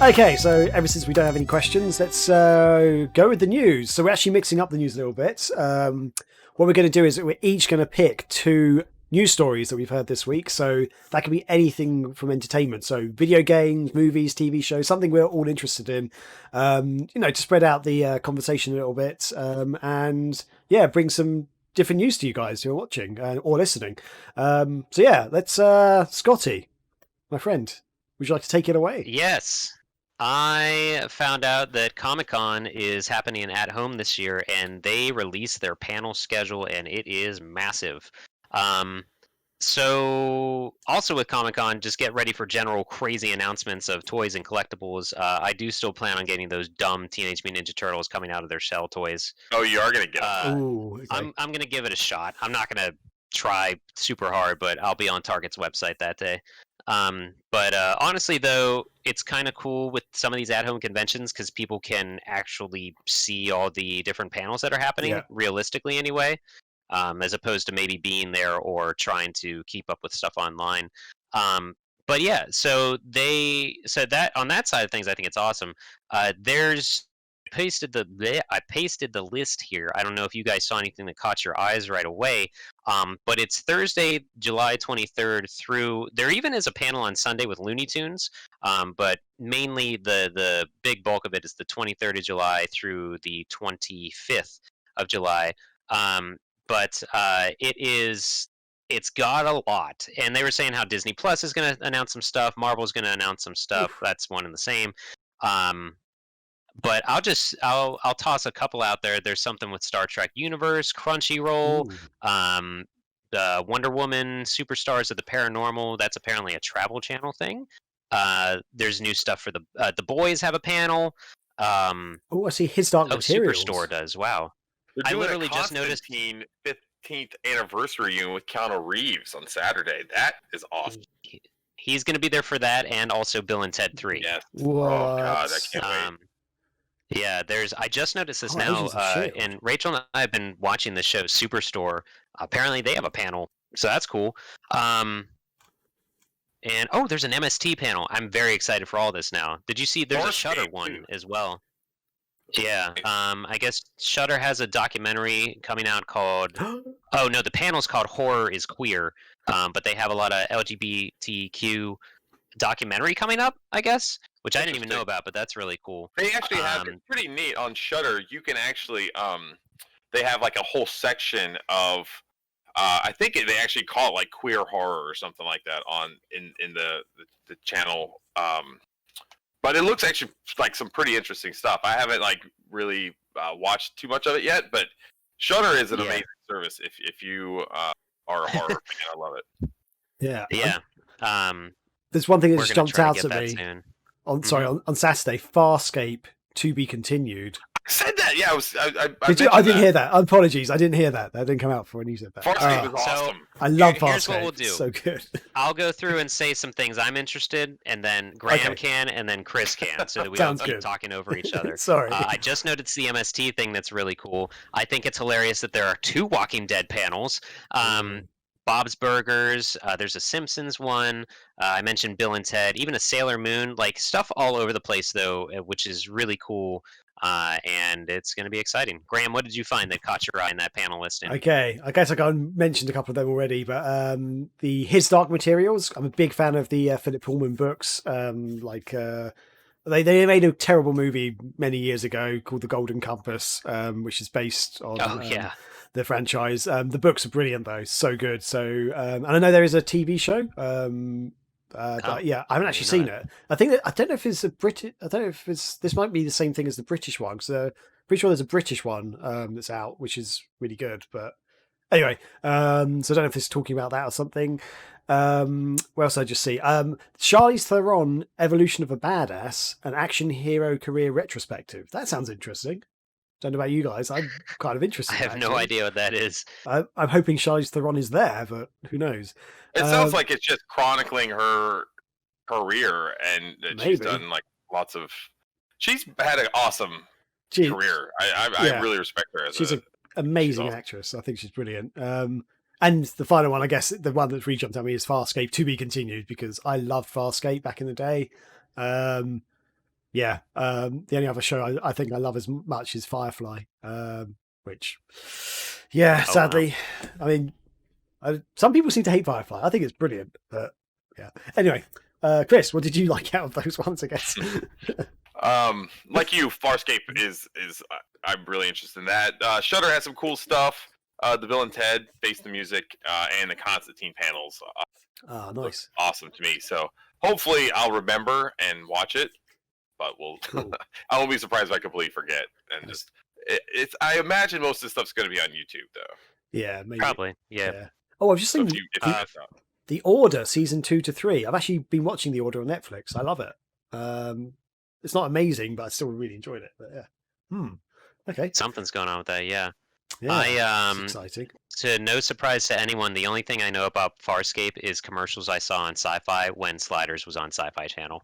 Okay, so ever since we don't have any questions, let's go with the news. So we're actually mixing up the news a little bit. What we're going to do is we're each going to pick two news stories that we've heard this week. So that could be anything from entertainment. So video games, movies, TV shows, something we're all interested in, to spread out the conversation a little bit and bring some different news to you guys who are watching or listening. Let's, Scotty, my friend, would you like to take it away? Yes. I found out that Comic-Con is happening at home this year, and they released their panel schedule, and it is massive. So also with Comic-Con, just get ready for general crazy announcements of toys and collectibles. I do still plan on getting those dumb Teenage Mutant Ninja Turtles coming out of their shell toys. Oh, you are gonna get them. Ooh, okay. I'm gonna give it a shot. I'm not gonna try super hard, but I'll be on Target's website that day. Honestly, though, it's kind of cool with some of these at-home conventions because people can actually see all the different panels that are happening realistically anyway, as opposed to maybe being there or trying to keep up with stuff online. So they said that on that side of things, I think it's awesome. I pasted the list here. I don't know if you guys saw anything that caught your eyes right away, but it's Thursday, July 23rd through. There even is a panel on Sunday with Looney Tunes, but mainly the big bulk of it is the 23rd of July through the 25th of July. It's got a lot, and they were saying how Disney Plus is going to announce some stuff, Marvel's going to announce some stuff. Oof. That's one and the same. But I'll toss a couple out there. There's something with Star Trek Universe, Crunchyroll, Wonder Woman, Superstars of the Paranormal. That's apparently a Travel Channel thing. There's new stuff for the Boys have a panel. I see His Dark Materials. Superstore does. Wow. I literally just noticed 15th anniversary reunion with Keanu Reeves on Saturday. That is awesome. He's going to be there for that, and also Bill and Ted 3. Yes. What? Oh God, I can't wait. Yeah, I just noticed this now, and Rachel and I have been watching the show Superstore. Apparently, they have a panel, so that's cool. And there's an MST panel. I'm very excited for all this now. Did you see? There's a Shudder one as well. Yeah, I guess Shudder has a documentary coming out called. Oh no, the panel's called Horror is Queer, but they have a lot of LGBTQ documentary coming up, I guess, which I didn't even know about, but that's really cool. They actually have it's pretty neat on Shudder. You can actually they have like a whole section of I think they actually call it like queer horror or something like that in the channel. But it looks actually like some pretty interesting stuff. I haven't like really watched too much of it yet, but Shudder is an amazing service if you are a horror fan. I love it. Yeah. Yeah. There's one thing that just jumped out at me on Saturday. Farscape to be continued. I said that. Yeah, I didn't hear that. Apologies, I didn't hear that. That didn't come out for when you said that. Farscape was awesome. I love Farscape. Here's what we'll do. So good. I'll go through and say some things I'm interested, and then Graham can, and then Chris can, so that we don't keep talking over each other. Sorry. I just noticed the MST thing that's really cool. I think it's hilarious that there are 2 Walking Dead panels. Bob's Burgers, there's a Simpsons one, I mentioned Bill and Ted, even a Sailor Moon, like stuff all over the place though, which is really cool, and it's going to be exciting. Graham, what did you find that caught your eye in that panel listing? Okay, I guess I mentioned a couple of them already, but the His Dark Materials, I'm a big fan of the Philip Pullman books. They made a terrible movie many years ago called The Golden Compass, which is based on the franchise. The books are brilliant though, so good. So and I know there is a TV show. But yeah, I haven't actually seen it. I don't know if it's a British. I don't know if this might be the same thing as the British one. So pretty sure there's a British one that's out, which is really good. But anyway, so I don't know if it's talking about that or something. What else did I just see? Charlize Theron, Evolution of a Badass, an action hero career retrospective. That sounds interesting. Don't know about you guys. I'm kind of interested. I have no idea what that is. I'm hoping Charlize Theron is there, but who knows? It sounds like it's just chronicling her career, and she's done like lots of. She's had an awesome career. I really respect her. She's an amazing actress. I think she's brilliant. And the final one, I guess, the one that's really jumped at me is Farscape to be continued, because I loved Farscape back in the day. Yeah. The only other show I think I love as much is Firefly, which, yeah, sadly, wow. I mean, some people seem to hate Firefly. I think it's brilliant, but yeah. Anyway, Chris, what did you like out of those ones? I guess. Like you, Farscape is I'm really interested in that. Shudder has some cool stuff. The Bill and Ted, Face the Music, and the Constantine panels. Nice. Awesome to me. So hopefully I'll remember and watch it. But cool. I won't be surprised if I completely forget. And nice. It's. I imagine most of this stuff's going to be on YouTube, though. Yeah, maybe. Probably. Yeah. Oh, I've just seen The Order season 2 to 3. I've actually been watching The Order on Netflix. I love it. It's not amazing, but I still really enjoyed it. But yeah. Okay. Something's going on with that. Yeah. Yeah. Exciting. To no surprise to anyone, the only thing I know about Farscape is commercials I saw on Sci-Fi when Sliders was on Sci-Fi Channel.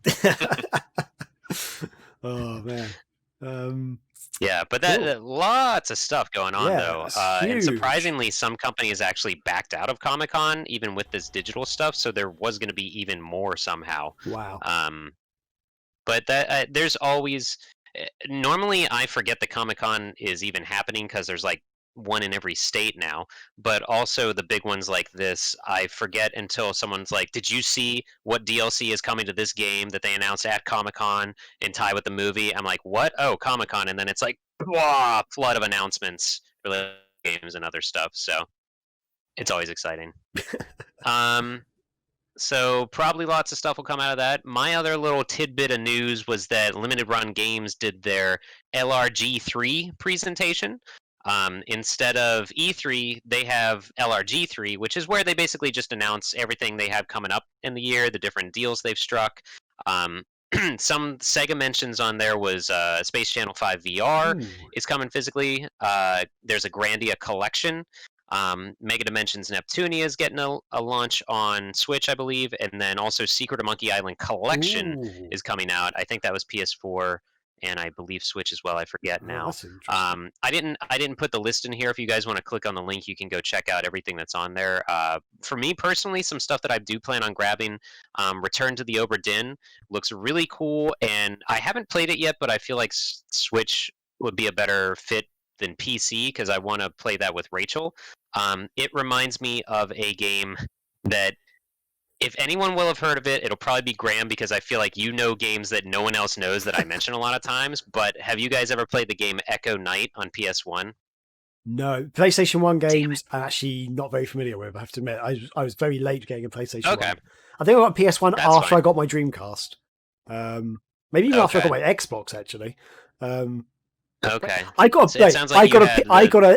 Oh man. Yeah, but that lots of stuff going on though, and surprisingly, some companies actually backed out of Comic-Con even with this digital stuff. So there was going to be even more somehow. Wow. But that there's always. Normally, I forget that Comic-Con is even happening because there's like one in every state now, but also the big ones like this, I forget until someone's like, did you see what DLC is coming to this game that they announced at Comic-Con and tie with the movie? I'm like, what? Oh, Comic-Con. And then it's like, blah, flood of announcements for games and other stuff. So it's always exciting. So probably lots of stuff will come out of that. My other little tidbit of news was that Limited Run Games did their LRG3 presentation. Instead of E3, they have LRG3, which is where they basically just announce everything they have coming up in the year, the different deals they've struck. Some Sega mentions on there was Space Channel 5 VR is coming physically. There's a Grandia collection. Mega Dimensions Neptunia is getting a launch on Switch, I believe, and then also Secret of Monkey Island Collection is coming out. I think that was PS4 and I believe Switch as well. I forget now. I didn't put the list in here. If you guys want to click on the link, you can go check out everything that's on there. For me personally, some stuff that I do plan on grabbing. Return to the Obra Dinn looks really cool, and I haven't played it yet, but I feel like Switch would be a better fit than PC because I want to play that with Rachel. It reminds me of a game that, if anyone will have heard of it, it'll probably be Graham, because I feel like you know games that no one else knows that I mention a lot of times. But have you guys ever played the game Echo Knight on PS1? No. PlayStation 1 games I'm actually not very familiar with, I have to admit. I was very late getting a PlayStation 1. I think I got PS1 after I got my Dreamcast. Maybe even after I got my Xbox, actually. Okay. I got an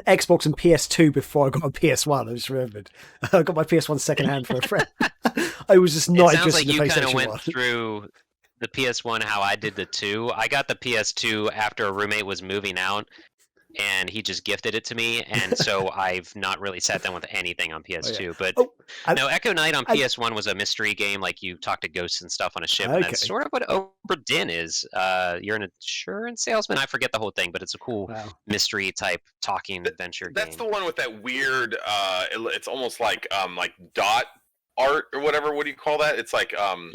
Xbox and PS2 before I got a PS1. I just remembered. I got my PS1 secondhand for a friend. I was just not interested in the PlayStation 1. It sounds like you kind of went through the PS1 how I did the 2. I got the PS2 after a roommate was moving out, and he just gifted it to me, and so I've not really sat down with anything on PS2. But no, Echo Knight on PS1 was a mystery game, like you talk to ghosts and stuff on a ship, and that's sort of what Obra Dinn is. You're an insurance salesman. I forget the whole thing, but it's a cool mystery type talking adventure game. That's the one with that weird. It's almost like dot art or whatever. What do you call that? It's like not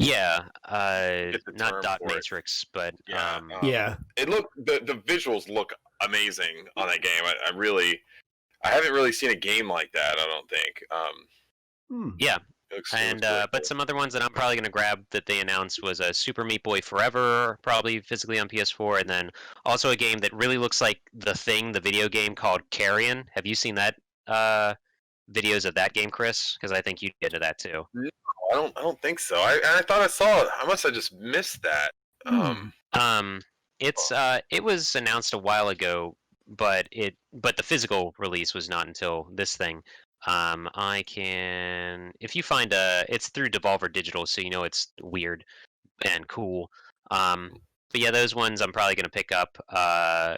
dot matrix, but It the visuals look amazing on that game. I haven't really seen a game like that, I don't think. And but some other ones that I'm probably going to grab that they announced was a Super Meat Boy Forever, probably physically on PS4, and then also a game that really looks like The Thing, the video game, called Carrion. Have you seen that videos of that game, Chris? Because I think you'd get into that too. No, I don't think so. I thought I saw it. I must have just missed that. It was announced a while ago, but the physical release was not until this thing. I can, if you find it's through Devolver Digital, so you know it's weird and cool. But yeah, those ones I'm probably going to pick up.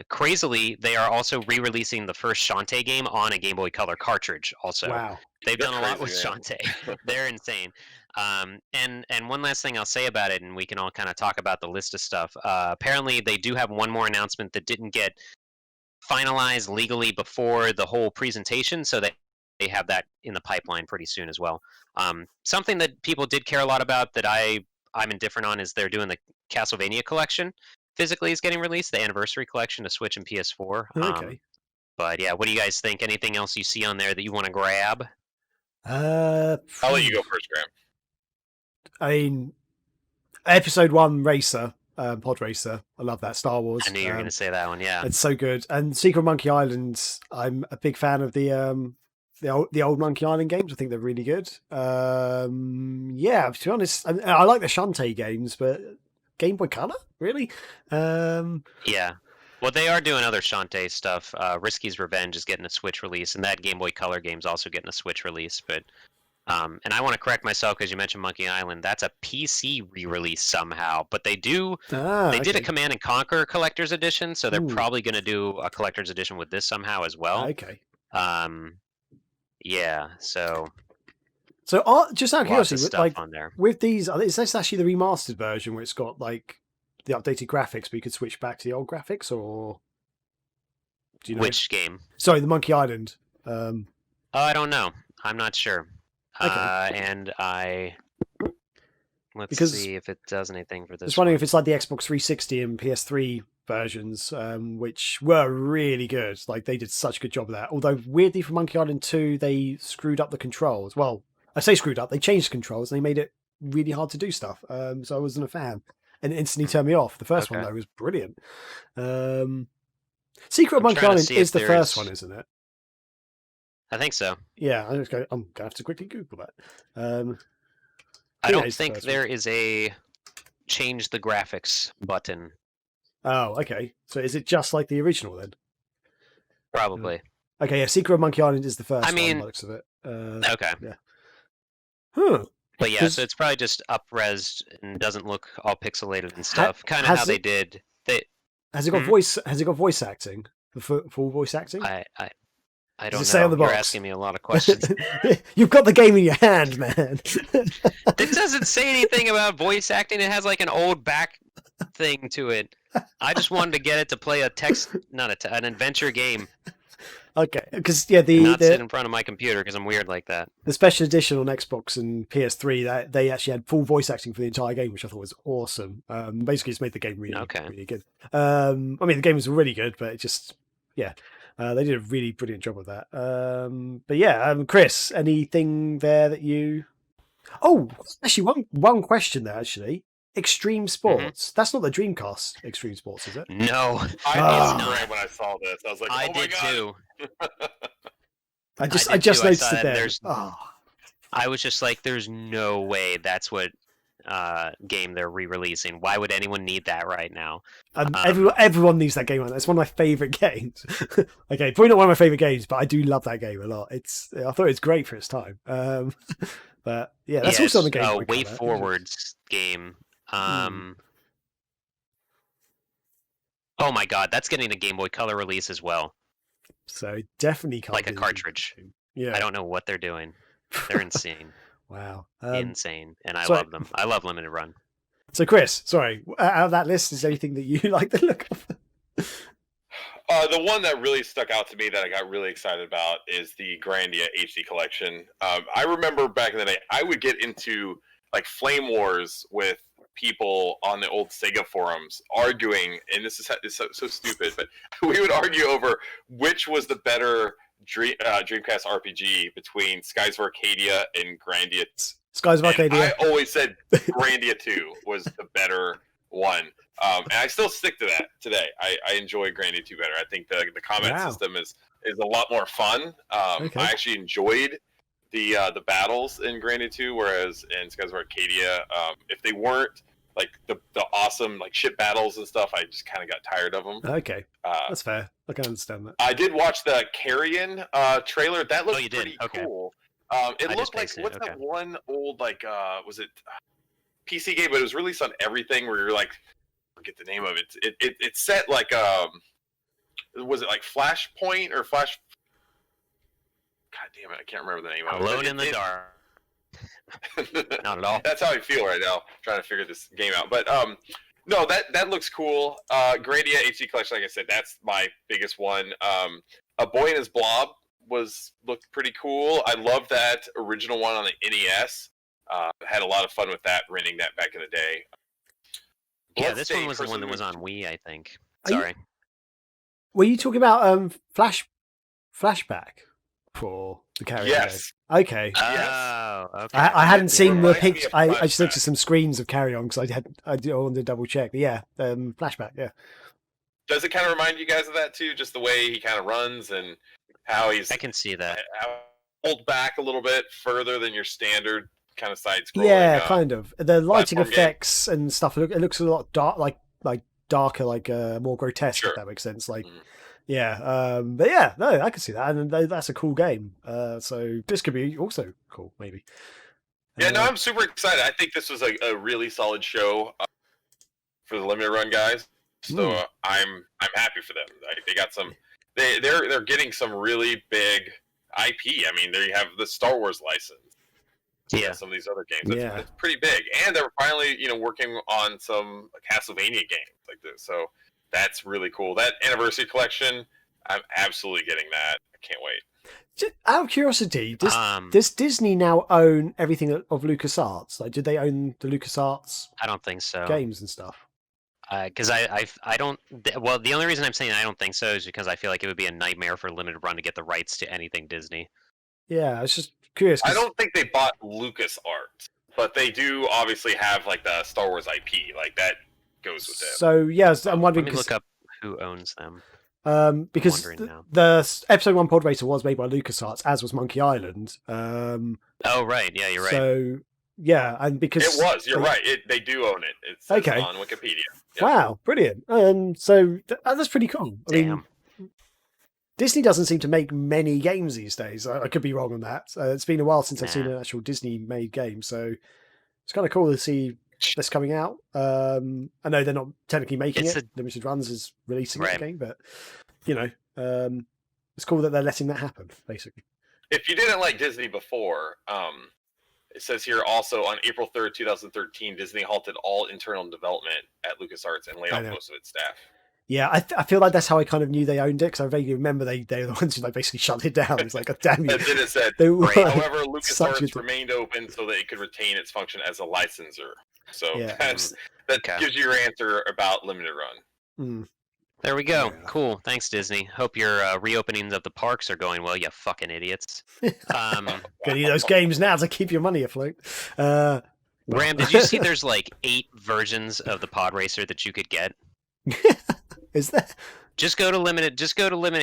Crazily, they are also re-releasing the first Shantae game on a Game Boy Color cartridge. Also, wow, they've done a lot with Shantae. They're insane. And one last thing I'll say about it, and we can all kind of talk about the list of stuff. Apparently, they do have one more announcement that didn't get finalized legally before the whole presentation, so they have that in the pipeline pretty soon as well. Something that people did care a lot about that I'm indifferent on is they're doing the Castlevania collection physically is getting released, the Anniversary Collection to Switch and PS4. Okay. But yeah, what do you guys think? Anything else you see on there that you want to grab? I'll let you go first, Graham. I mean, Episode 1 Racer, Pod Racer. I love that. Star Wars. I knew you were going to say that one. Yeah, it's so good. And Secret Monkey Island. I'm a big fan of the old Monkey Island games. I think they're really good. Yeah, to be honest, I like the Shantae games, but Game Boy Color, really? Yeah. Well, they are doing other Shantae stuff. Risky's Revenge is getting a Switch release, and that Game Boy Color game's also getting a Switch release. But and I want to correct myself because you mentioned Monkey Island. That's a PC re-release somehow. But they did a Command and Conquer Collector's Edition, so they're probably going to do a Collector's Edition with this somehow as well. Okay. Yeah. So just out of curiosity, like on there. With these, is this actually the remastered version where it's got like the updated graphics, but you could switch back to the old graphics, or do you know? Which game? Sorry, the Monkey Island. I don't know. I'm not sure. Okay. And let's see if it does anything for this. Just wondering if it's like the Xbox 360 and PS3 versions, which were really good. Like they did such a good job of that. Although weirdly for Monkey Island 2, they screwed up the controls. Well, I say screwed up. They changed controls and they made it really hard to do stuff. So I wasn't a fan, and it instantly turned me off. The first one though was brilliant. Secret of Monkey Island is the first one, isn't it? I think so. Yeah, I'm gonna have to quickly Google that. I don't think there is a change the graphics button. Oh, okay. So is it just like the original then? Probably. Okay, yeah. Secret of Monkey Island is the first one. By the looks of it. Okay. Yeah. Huh. But yeah, so it's probably just up-resed and doesn't look all pixelated and stuff. Kind of how they did. Has it got voice? Has it got voice acting? Full voice acting? I don't know. Say on the box? You're asking me a lot of questions. You've got the game in your hand, man. It doesn't say anything about voice acting. It has like an old back thing to it. I just wanted to get it to play an adventure game. Okay, because yeah, not sit in front of my computer because I'm weird like that. The special edition on Xbox and PS3, that they actually had full voice acting for the entire game, which I thought was awesome. Basically, it's made the game really good. I mean, the game was really good, but it just they did a really brilliant job of that. But yeah, Chris, anything there that you? Oh, actually, one question there. Actually, Extreme Sports. That's not the Dreamcast Extreme Sports, is it? No. I was when I saw this. I was like, I did too. I just noticed it there. I was just like, there's no way that's what game they're re-releasing. Why would anyone need that right now? Everyone needs that game. It's one of my favorite games. Okay, probably not one of my favorite games, but I do love that game a lot. I thought it was great for its time. But yeah, that's also on the Game Boy Way Forward's game. Oh my god, that's getting a Game Boy Color release as well. So definitely like a cartridge. Yeah, I don't know what they're doing. They're insane. Wow, insane, and I love them. I love Limited Run. So Chris, sorry, out of that list, is there anything that you like the look of? The one that really stuck out to me that I got really excited about is the Grandia HD collection. I remember back in the day, I would get into like flame wars with people on the old Sega forums arguing, and this is so stupid, but we would argue over which was the better Dreamcast RPG between Skies of Arcadia and Grandia. Skies of Arcadia. I always said Grandia 2 was the better one. And I still stick to that today. I enjoy Grandia 2 better. I think the combat system is a lot more fun. I actually enjoyed the battles in Grandia 2, whereas in Skies of Arcadia, if they weren't like the awesome like ship battles and stuff, I just kind of got tired of them. Okay, that's fair. I can understand that. I did watch the Carrion trailer. That looked pretty cool. It looked like that one old like was it PC game, but it was released on everything where you're like, forget the name of it. It's set like was it like Flashpoint or Flash? God damn it, I can't remember the name of it. Alone in the Dark. Not at all. That's how I feel right now, trying to figure this game out. But no, that looks cool. Grandia HD Collection, like I said, that's my biggest one. A Boy and His Blob looked pretty cool. I love that original one on the NES. Had a lot of fun with that, renting that back in the day. Yeah, this one was the one that was on Wii, I think. Sorry. Were you talking about Flashback for the Carrion game? Okay. Oh, okay. I hadn't seen the picture. I just looked at some screens of Carrion because I wanted to double check. But yeah, Flashback. Yeah. Does it kind of remind you guys of that too? Just the way he kind of runs and how he's. I can see that. Pulled back a little bit further than your standard kind of side scrolling. Yeah, kind of. The lighting effects and stuff. It looks a lot dark, like darker, like more grotesque. Sure. If that makes sense. Like. Yeah, but yeah, no, I can see that, and that's a cool game. So this could be also cool, maybe. Yeah, no, I'm super excited. I think this was a really solid show for the limited run guys. So I'm happy for them. They got some. They're getting some really big IP. I mean, they have the Star Wars license. Yeah, some of these other games. It's pretty big, and they're finally working on some Castlevania games like this. So. That's really cool. That Anniversary Collection, I'm absolutely getting that. I can't wait. Just out of curiosity, does Disney now own everything of LucasArts? Like, did they own the LucasArts? I don't think so. Games and stuff. Because I don't. Well, the only reason I'm saying I don't think so is because I feel like it would be a nightmare for Limited Run to get the rights to anything Disney. Yeah, I was just curious. I don't think they bought LucasArts, but they do obviously have like the Star Wars IP, like that. Goes with it. So yes, I'm wondering. Let me look up who owns them. Because the episode 1 Pod Racer was made by LucasArts, as was Monkey Island. Oh right, yeah, you're right. So yeah, and because it was, you're right. They do own it. It's on Wikipedia. Yeah. Wow, brilliant. So that's pretty cool. I mean, Disney doesn't seem to make many games these days. I could be wrong on that. It's been a while since I've seen an actual Disney-made game, so it's kind of cool to see this coming out. I know they're not technically making it. Limited Runs is releasing the game, but it's cool that they're letting that happen, basically. If you didn't like Disney before, it says here also on April 3rd, 2013, Disney halted all internal development at LucasArts and laid off most of its staff. Yeah, I feel like that's how I kind of knew they owned it, because I vaguely remember they're the ones who basically shut it down. It's like, oh, damn you. That's what it said. However, LucasArts remained open so that it could retain its function as a licensor. So that gives you your answer about Limited Run. There we go. Yeah. Cool. Thanks, Disney. Hope your reopenings of the parks are going well, you fucking idiots. Gotta use those games now to keep your money afloat. Graham, did you see there's like 8 versions of the Pod Racer that you could get? Is that? Just go to Limited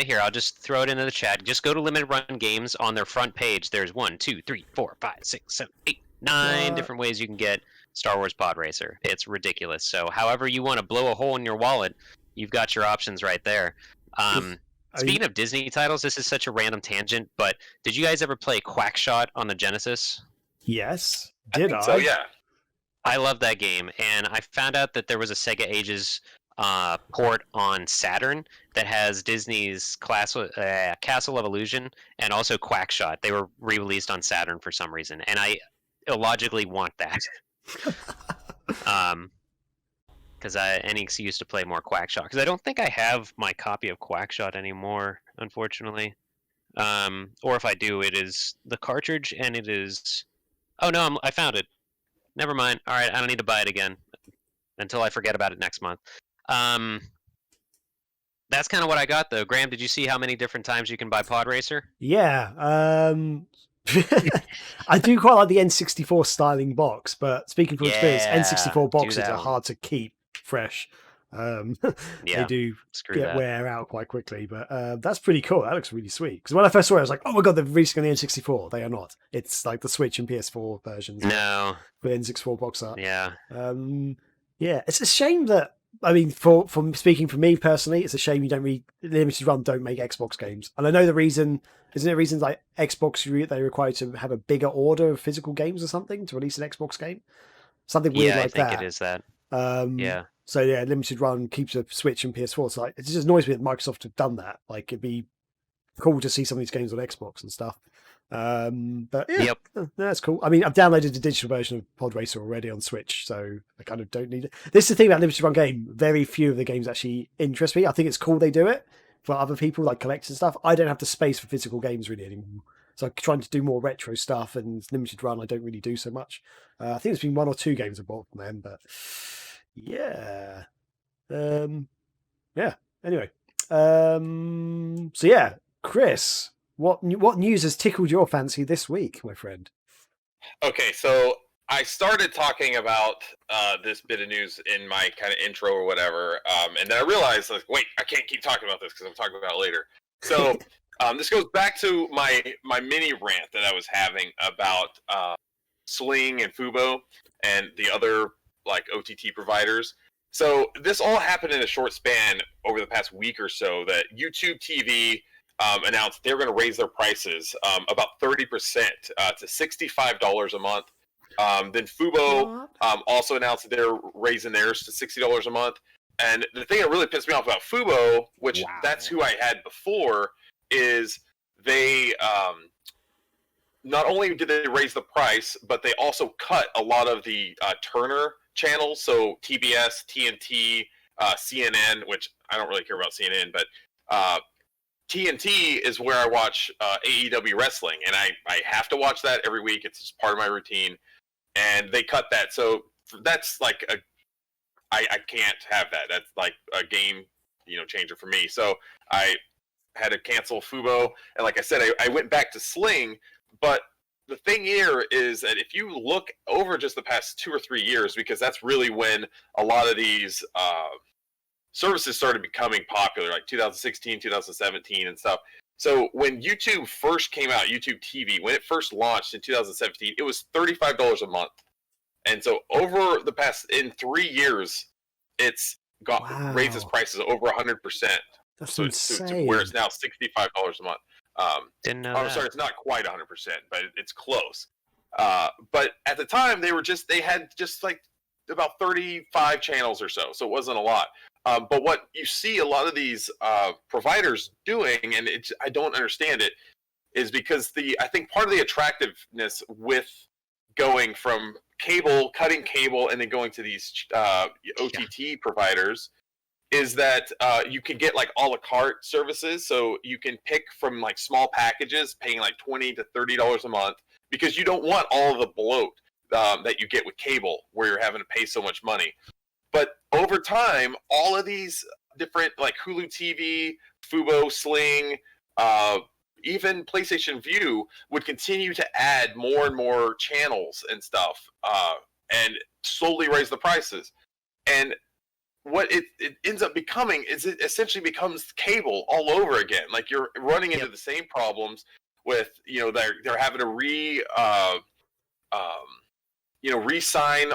here. I'll just throw it into the chat. Just go to Limited Run Games. On their front page, there's 1, 2, 3, 4, 5, 6, 7, 8, 9 different ways you can get Star Wars Pod Racer. It's ridiculous. So however you want to blow a hole in your wallet, you've got your options right there. Speaking of Disney titles, this is such a random tangent, but did you guys ever play Quackshot on the Genesis? Yes. Did I? So yeah. I love that game, and I found out that there was a Sega Ages port on Saturn that has Disney's Castle of Illusion and also Quackshot. They were re-released on Saturn for some reason, and I illogically want that. Because NEX used to play more Quackshot. Because I don't think I have my copy of Quackshot anymore, unfortunately. Or if I do, it is the cartridge, and it is. Oh no, I found it. Never mind. All right, I don't need to buy it again until I forget about it next month. That's kind of what I got, though. Graham, did you see how many different times you can buy Pod Racer? Yeah. I do quite like the N64 styling box, but speaking from experience, N64 boxes are hard to keep fresh. They do wear out quite quickly, but that's pretty cool. That looks really sweet. Because when I first saw it, I was like, oh my god, they're releasing on the N64. They are not. It's like the Switch and PS4 versions. No. The N64 box art. Yeah. It's a shame that, I mean, from speaking for me personally, it's a shame you don't Limited Run don't make Xbox games. And I know the reason, isn't it reasons like Xbox, they require to have a bigger order of physical games or something to release an Xbox game? Something weird like that. Yeah, I think it is that. So yeah, Limited Run keeps a Switch and PS4. So like, it just annoys me that Microsoft have done that. Like, it'd be cool to see some of these games on Xbox and stuff. But yeah, that's cool. I mean, I've downloaded the digital version of Pod Racer already on Switch, so I kind of don't need it. This is the thing about Limited Run game. Very few of the games actually interest me. I think it's cool they do it for other people, like collectors and stuff. I don't have the space for physical games really anymore. So I'm trying to do more retro stuff, and Limited Run I don't really do so much. I think there's been 1 or 2 games I bought from them, but Yeah. Yeah. Anyway. So yeah, Chris, what news has tickled your fancy this week, my friend? Okay, so I started talking about this bit of news in my kind of intro or whatever, and then I realized, like, wait, I can't keep talking about this because I'm talking about it later. So this goes back to my mini rant that I was having about Sling and Fubo and the other like OTT providers. So this all happened in a short span over the past week or so. That YouTube TV announced they were going to raise their prices about 30% to $65 a month. Then Fubo also announced that they're raising theirs to $60 a month. And the thing that really pissed me off about Fubo, which that's who I had before, is they not only did they raise the price, but they also cut a lot of the Turner channels. So TBS, TNT, CNN, which I don't really care about CNN, but TNT is where I watch AEW wrestling, and I have to watch that every week. It's just part of my routine, and they cut that. So that's like I can't have that. That's like a game changer for me. So I had to cancel Fubo, and like I said, I went back to Sling. But the thing here is that if you look over just the past 2 or 3 years, because that's really when a lot of these services started becoming popular, like 2016, 2017 and stuff. So when YouTube first came out, YouTube TV, when it first launched in 2017, it was $35 a month. And so over the past, in 3 years, it's got raised its prices over 100%. That's insane. To where it's now $65 a month. Didn't know that. Sorry, it's not quite 100%, but it's close. But at the time, they had just like about 35 channels or so it wasn't a lot. But what you see a lot of these providers doing, and I don't understand it, is because I think part of the attractiveness with going from cutting cable, and then going to these OTT providers is that you can get like a la carte services. So you can pick from like small packages, paying like $20 to $30 a month, because you don't want all of the bloat that you get with cable, where you're having to pay so much money. But over time, all of these different, like Hulu TV, Fubo, Sling, even PlayStation Vue, would continue to add more and more channels and stuff, and slowly raise the prices. And what it ends up becoming is it essentially becomes cable all over again. Like you're running into the same problems with, they're having to re-sign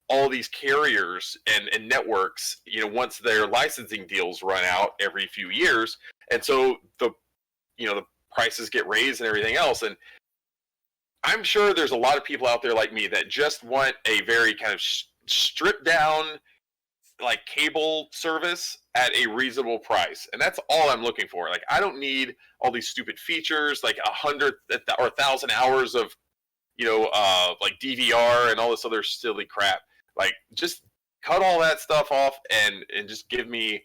all these carriers and networks, once their licensing deals run out every few years. And so the prices get raised and everything else. And I'm sure there's a lot of people out there like me that just want a very kind of stripped down, like, cable service at a reasonable price. And that's all I'm looking for. Like, I don't need all these stupid features, like 100 or 1,000 hours of, like DVR and all this other silly crap. Like, just cut all that stuff off and just give me,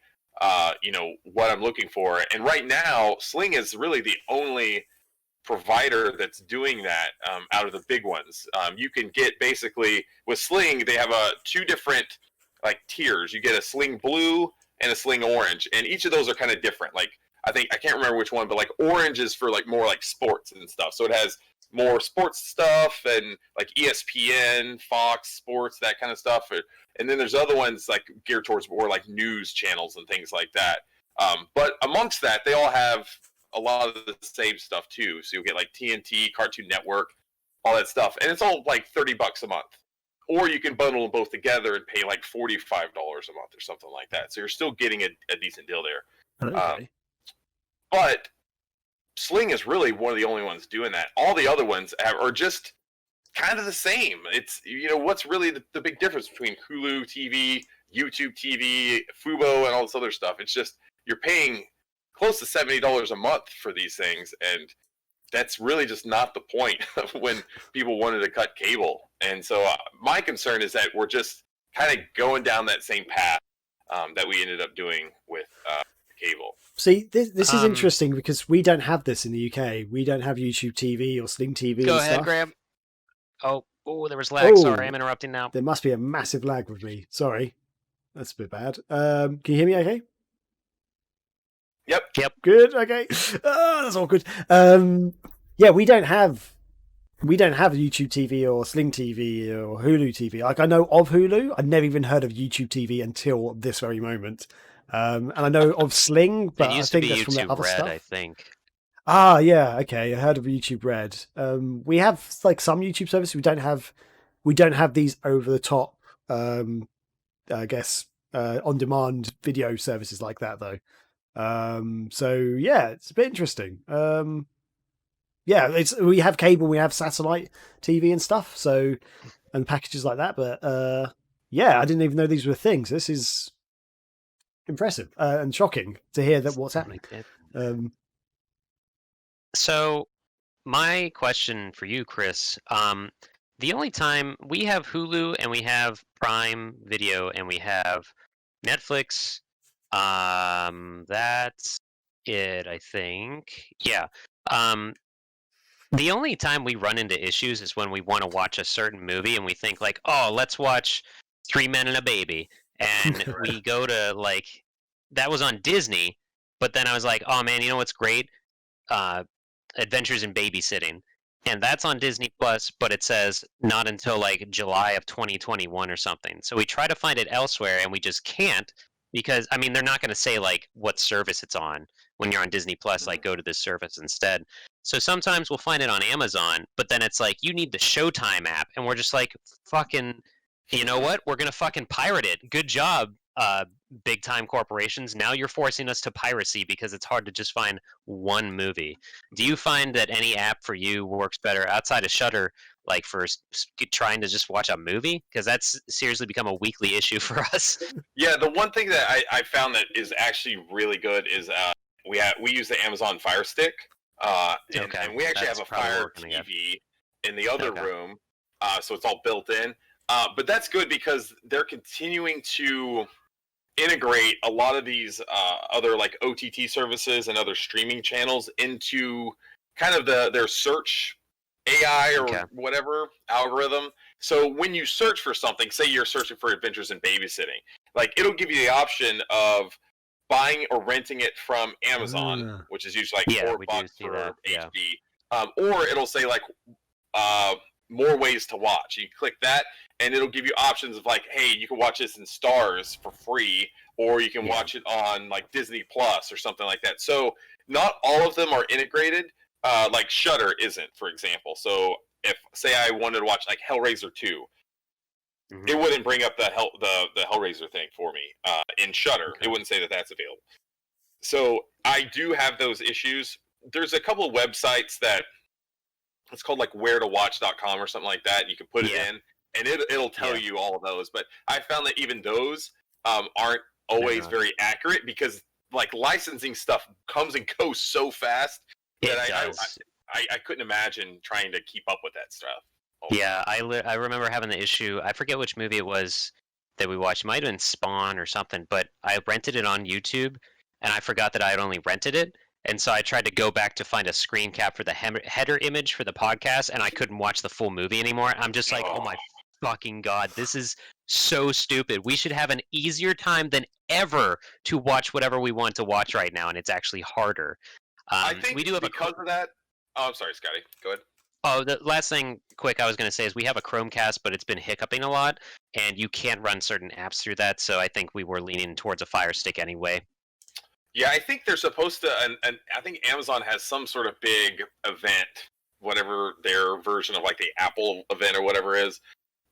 what I'm looking for. And right now, Sling is really the only provider that's doing that out of the big ones. You can get, basically, with Sling, they have two different like tiers. You get a Sling Blue and a Sling Orange, and each of those are kind of different. Like, I can't remember which one, but like Orange is for like more like sports and stuff. So it has more sports stuff and like ESPN, Fox Sports, that kind of stuff. And then there's other ones like geared towards more like news channels and things like that. But amongst that, they all have a lot of the same stuff too. So you'll get like TNT, Cartoon Network, all that stuff, and it's all like $30 a month. Or you can bundle them both together and pay like $45 a month or something like that. So you're still getting a decent deal there. Okay. But Sling is really one of the only ones doing that. All the other ones are just kind of the same. It's, what's really the big difference between Hulu TV, YouTube TV, Fubo, and all this other stuff? It's just you're paying close to $70 a month for these things, and that's really just not the point of when people wanted to cut cable. And so my concern is that we're just kind of going down that same path that we ended up doing with cable. See, this is interesting because we don't have this in the UK. We don't have YouTube TV or Sling TV. Go ahead, stuff. Graham. Oh, there was lag. Sorry, I'm interrupting now. There must be a massive lag with me. Sorry. That's a bit bad. Can you hear me okay? Yep. Good. Okay. That's awkward. Yeah, we don't have YouTube TV or Sling TV or Hulu TV. Like, I know of Hulu. I've never even heard of YouTube TV until this very moment. And I know of Sling, but I think that's from their other Red, stuff. I think. Ah, yeah. Okay, I heard of YouTube Red. We have like some YouTube services. We don't have these over the top. I guess on demand video services like that though. So yeah, it's a bit interesting. Yeah, we have cable, we have satellite TV and stuff, so and packages like that. But yeah, I didn't even know these were things. This is impressive and shocking to hear that what's happening. So, my question for you, Chris, the only time we have Hulu and we have Prime Video and we have Netflix, that's it, I think. Yeah. The only time we run into issues is when we want to watch a certain movie and we think like, oh, let's watch Three Men and a Baby, and we go to like, that was on Disney, but then I was like, oh man, you know what's great? Adventures in Babysitting, and that's on Disney Plus, but it says not until like July of 2021 or something. So we try to find it elsewhere, and we just can't, because I mean they're not going to say like what service it's on when you're on Disney Plus, like go to this service instead. So sometimes we'll find it on Amazon, but then it's like you need the Showtime app, and we're just like fucking, you know what? We're gonna fucking pirate it. Good job, big time corporations. Now you're forcing us to piracy because it's hard to just find one movie. Do you find that any app for you works better outside of Shudder, like for trying to just watch a movie? Because that's seriously become a weekly issue for us. Yeah, the one thing that I found that is actually really good is we use the Amazon Fire Stick, and we actually have a Fire TV in the other room, so it's all built in. But that's good because they're continuing to integrate a lot of these other like OTT services and other streaming channels into kind of their search AI or whatever algorithm. So when you search for something, say you're searching for Adventures in Babysitting, like it'll give you the option of buying or renting it from Amazon, which is usually like $4 for HD, or it'll say like more ways to watch. You click that, and it'll give you options of like, hey, you can watch this in Stars for free, or you can watch it on like Disney Plus or something like that. So not all of them are integrated. Like Shudder isn't, for example. So if say I wanted to watch like Hellraiser 2, it wouldn't bring up the Hellraiser thing for me in Shudder. It wouldn't say that that's available. So I do have those issues. There's a couple of websites that it's called like wheretowatch.com or something like that. You can put it in, and it'll tell you all of those. But I found that even those aren't always very accurate because like licensing stuff comes and goes so fast that I couldn't imagine trying to keep up with that stuff. Yeah, I remember having the issue. I forget which movie it was that we watched. It might have been Spawn or something, but I rented it on YouTube, and I forgot that I had only rented it. And so I tried to go back to find a screen cap for the header image for the podcast, and I couldn't watch the full movie anymore. I'm just like, oh my fucking God, this is so stupid. We should have an easier time than ever to watch whatever we want to watch right now, and it's actually harder. I think we do have because of that. Oh, I'm sorry, Scotty. Go ahead. Oh, the last thing quick I was going to say is we have a Chromecast, but it's been hiccuping a lot, and you can't run certain apps through that, so I think we were leaning towards a Fire Stick anyway. Yeah, I think they're supposed to, and I think Amazon has some sort of big event, whatever their version of like the Apple event or whatever is,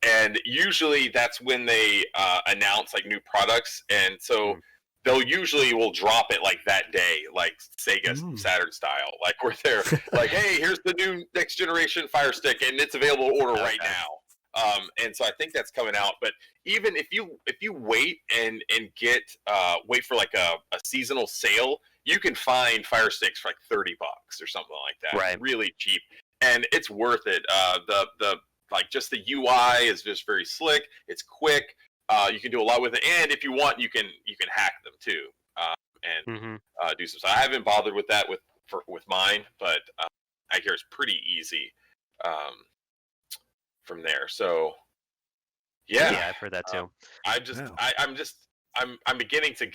and usually that's when they announce like new products, and so they'll usually will drop it like that day, like Sega Saturn style, like where they're like, hey, here's the new next generation Fire Stick, and it's available to order right now. And so I think that's coming out. But even if you wait and get wait for like a seasonal sale, you can find Fire Sticks for like $30 or something like that. Right. Really cheap, and it's worth it. The like just the UI is just very slick. It's quick. You can do a lot with it, and if you want, you can hack them too, and do some stuff. I haven't bothered with that with mine, but I hear it's pretty easy. From there, so yeah, I've heard that too. I'm just I'm beginning to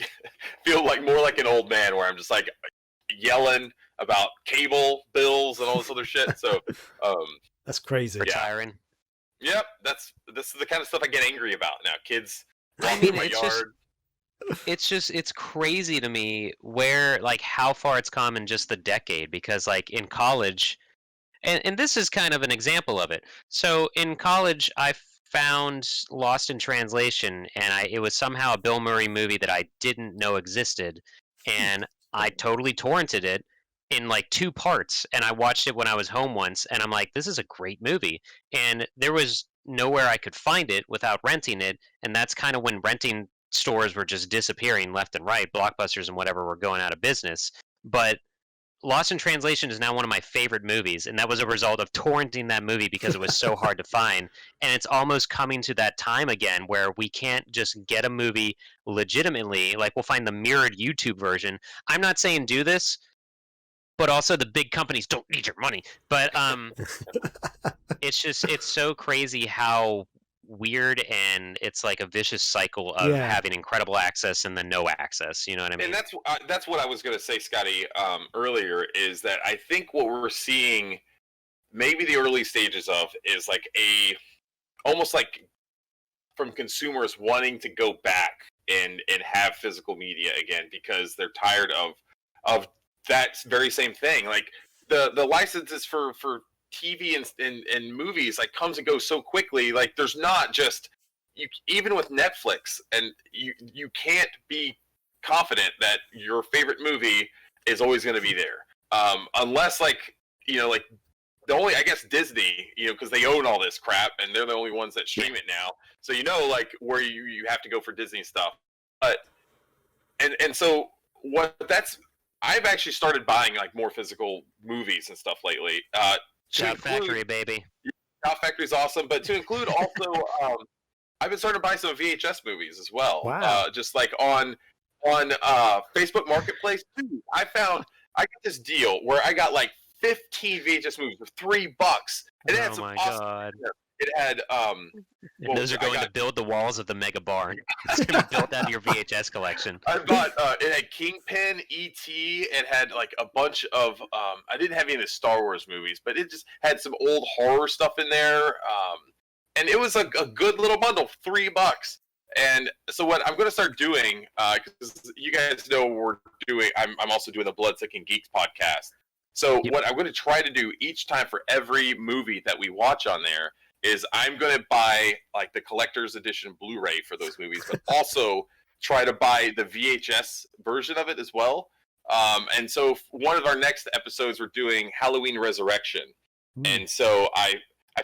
feel like more like an old man, where I'm just like yelling about cable bills and all this other shit. So that's crazy. Retiring. Yep, this is the kind of stuff I get angry about now. Kids I mean, it's crazy to me where, like, how far it's come in just the decade, because like in college, and this is kind of an example of it. So in college, I found Lost in Translation, and it was somehow a Bill Murray movie that I didn't know existed, and I totally torrented it in like 2 parts, and I watched it when I was home once, and I'm like, this is a great movie. And there was nowhere I could find it without renting it, and that's kind of when renting stores were just disappearing left and right. Blockbusters and whatever were going out of business. But Lost in Translation is now one of my favorite movies, and that was a result of torrenting that movie because it was so hard to find. And it's almost coming to that time again where we can't just get a movie legitimately. Like, we'll find the mirrored YouTube version. I'm not saying do this, but also the big companies don't need your money. But it's so crazy how weird, and it's like a vicious cycle of having incredible access and then no access. You know what I mean? And that's what I was going to say, Scotty, earlier, is that I think what we're seeing, maybe the early stages of, is like almost like from consumers wanting to go back and have physical media again, because they're tired of that very same thing. Like the licenses for TV and movies like comes and goes so quickly. Like, there's not just even with Netflix, and you can't be confident that your favorite movie is always going to be there, unless like like the only, I guess, Disney, because they own all this crap and they're the only ones that stream it now. So like where you have to go for Disney stuff, but and so I've actually started buying like more physical movies and stuff lately. Shout Factory, baby. Shout Factory is awesome, but to include also, I've been starting to buy some VHS movies as well. Wow. Just like on Facebook Marketplace too. I got this deal where I got like 15 VHS movies for $3, and it had some awesome. God. It had those are going to build the walls of the mega barn. It's going to be built out of your VHS collection. I bought it had Kingpin, E.T. It had like a bunch of I didn't have any of the Star Wars movies, but it just had some old horror stuff in there. And it was a good little bundle, $3. And so what I'm going to start doing, because you guys know we're doing, I'm also doing the Bloodsucking Geeks podcast. So what I'm going to try to do each time for every movie that we watch on there is I'm going to buy like the collector's edition Blu-ray for those movies, but also try to buy the VHS version of it as well. And so one of our next episodes, we're doing Halloween Resurrection. And so I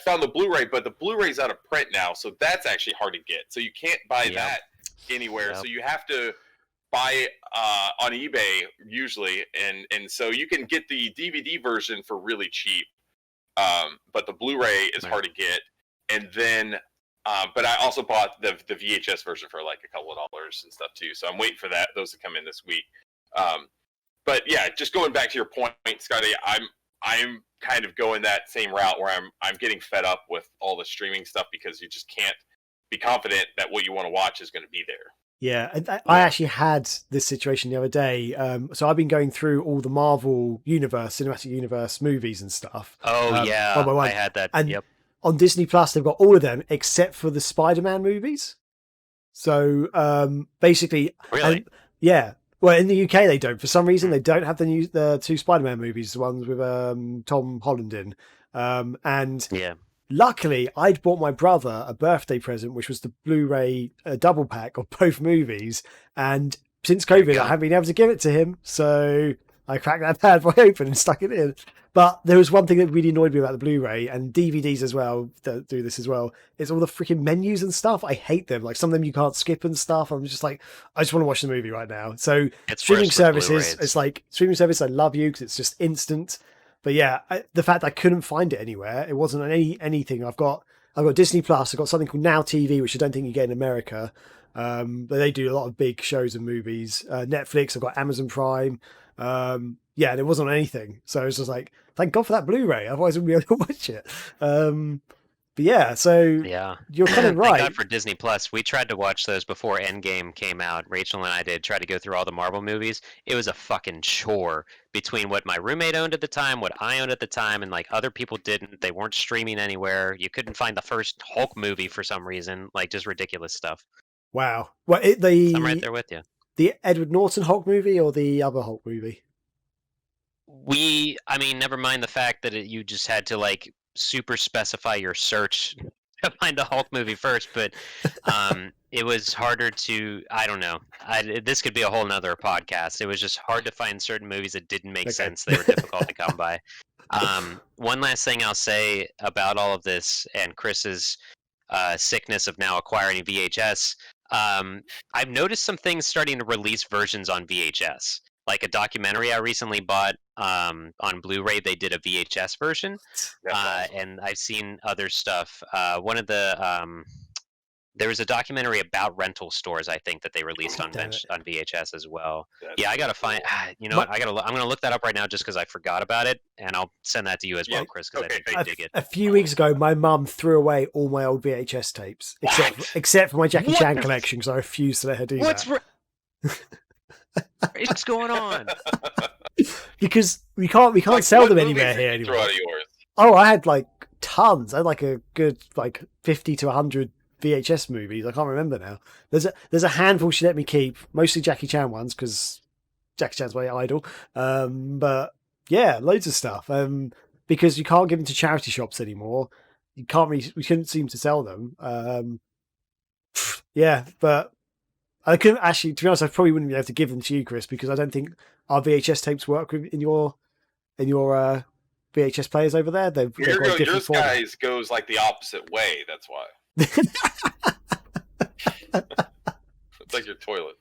found the Blu-ray, but the Blu-ray's out of print now, so that's actually hard to get. So you can't buy that anywhere. So you have to buy on eBay usually, and so you can get the DVD version for really cheap. But the Blu-ray is hard to get, and then but I also bought the VHS version for like a couple of dollars and stuff too. So I'm waiting for those to come in this week. But yeah, just going back to your point, Scotty, I'm kind of going that same route where I'm getting fed up with all the streaming stuff, because you just can't be confident that what you want to watch is going to be there. Yeah, I actually had this situation the other day. So I've been going through all the Marvel Cinematic Universe movies and stuff. Oh, yeah, one by one. I had that. And on Disney Plus, they've got all of them except for the Spider-Man movies. So basically, really, well, in the UK they don't. For some reason, they don't have the 2 Spider-Man movies, the ones with Tom Holland in. And luckily, I'd bought my brother a birthday present, which was the Blu-ray double pack of both movies. And since COVID, I haven't been able to give it to him. So I cracked that bad boy open and stuck it in. But there was one thing that really annoyed me about the Blu-ray, and DVDs as well that do this as well, is all the freaking menus and stuff. I hate them. Like, some of them you can't skip and stuff. I'm just like, I just want to watch the movie right now. So streaming services, it's like, streaming service, I love you because it's just instant. But yeah, the fact I couldn't find it anywhere, it wasn't on anything. I've got Disney Plus. I've got something called Now TV, which I don't think you get in America. But they do a lot of big shows and movies. Netflix. I've got Amazon Prime. And it wasn't on anything. So it was just like, thank God for that Blu-ray. Otherwise, I wouldn't be able to watch it. But yeah, so you're kind of right. Thank God for Disney Plus. We tried to watch those before Endgame came out. Rachel and I did try to go through all the Marvel movies. It was a fucking chore between what my roommate owned at the time, what I owned at the time, and like other people didn't. They weren't streaming anywhere. You couldn't find the first Hulk movie for some reason. Like just ridiculous stuff. Wow. Well, I'm right there with you. The Edward Norton Hulk movie or the other Hulk movie? I mean, never mind the fact that you just had to like super specify your search to find the Hulk movie first, but it was harder to, I don't know. This could be a whole nother podcast. It was just hard to find certain movies that didn't make sense. They were difficult to come by. One last thing I'll say about all of this and Chris's sickness of now acquiring VHS. I've noticed some things starting to release versions on VHS. Like a documentary I recently bought on Blu-ray, they did a VHS version, awesome. And I've seen other stuff. One of the there was a documentary about rental stores, I think, that they released on VHS as well. That's I gotta find. You know what? I'm gonna look that up right now just because I forgot about it, and I'll send that to you as well, Chris, because I think you dig it. A few weeks ago, my mum threw away all my old VHS tapes, except for my Jackie Chan collection, because I refused to let her do that. What's going on? Because we can't sell them anywhere here anymore. Oh, I had like tons. I had like a good 50 to 100 VHS movies. I can't remember now. There's a handful she let me keep, mostly Jackie Chan ones because Jackie Chan's my idol. But yeah, loads of stuff. Because you can't give them to charity shops anymore. We couldn't seem to sell them. Yeah, but I couldn't actually. To be honest, I probably wouldn't be able to give them to you, Chris, because I don't think our VHS tapes work in your VHS players over there. Yours guys goes like the opposite way. That's why. It's like your toilet.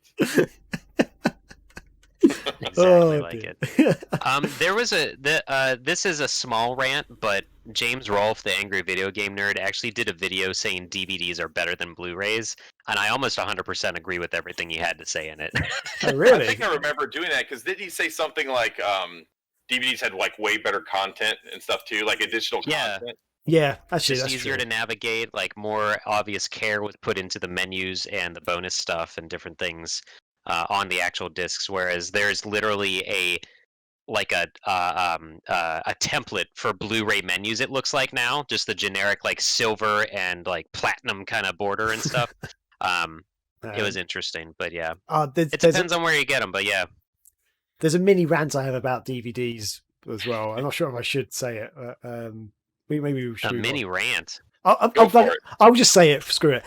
Exactly like it. There was this is a small rant, but James Rolfe, the Angry Video Game Nerd, actually did a video saying DVDs are better than Blu-rays, and I almost 100% agree with everything he had to say in it. Oh, really? I think I remember doing that, because did he say something like DVDs had like way better content and stuff too, like additional content? Yeah, actually, just easier to navigate. Like more obvious care was put into the menus and the bonus stuff and different things on the actual discs. Whereas there's literally a template for Blu-ray menus. It looks like now, just the generic like silver and like platinum kind of border and stuff. It was interesting, but yeah, it depends on where you get them. But yeah, there's a mini rant I have about DVDs as well. I'm not sure if I should say it. But, maybe we should. A mini rant. I'll just say it. Screw it.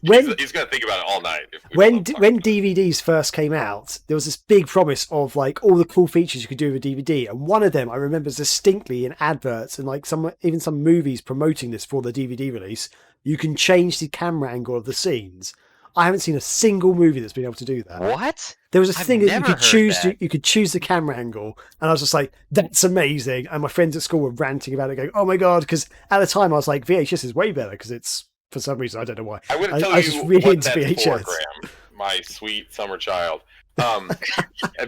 He's going to think about it all night. When DVDs first came out, there was this big promise of like all the cool features you could do with a DVD, and one of them I remember distinctly in adverts and like some movies promoting this for the DVD release. You can change the camera angle of the scenes. I haven't seen a single movie that's been able to do that. What? There was a thing that you could choose. You could choose the camera angle, and I was just like, "That's amazing!" And my friends at school were ranting about it, going, "Oh my god!" Because at the time I was like, "VHS is way better," because it's for some reason I don't know why. I would tell you really what that's VHS. For, Graham, my sweet summer child. Have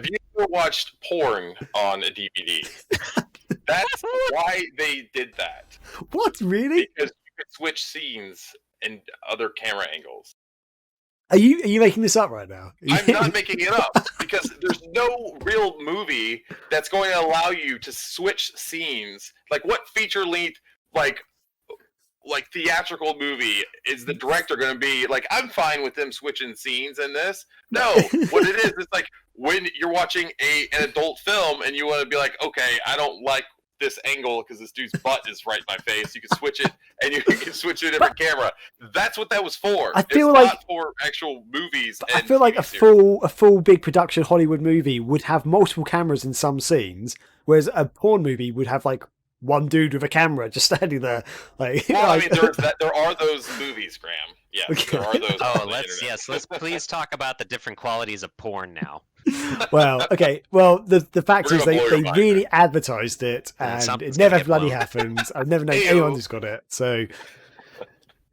you ever watched porn on a DVD? That's why they did that. What, really? Because you could switch scenes and other camera angles. Are you making this up right now? I'm not making it up, because there's no real movie that's going to allow you to switch scenes. Like, what feature length, like theatrical movie is the director going to be like, I'm fine with them switching scenes in this? No, what it is, it's like when you're watching an adult film and you want to be like, okay, I don't like this angle because this dude's butt is right in my face. You can switch it, and you can switch to a different camera. That's what that was for. I feel it's not for actual movies. I feel like a full big production Hollywood movie would have multiple cameras in some scenes, whereas a porn movie would have like one dude with a camera just standing there. Like, well, I mean, there are those movies, Graham. Yeah, okay. There are those. Oh, let's please talk about the different qualities of porn now. Well, okay. Well, the fact is they really advertised it, and it never bloody happened. I've never known anyone who's got it. So,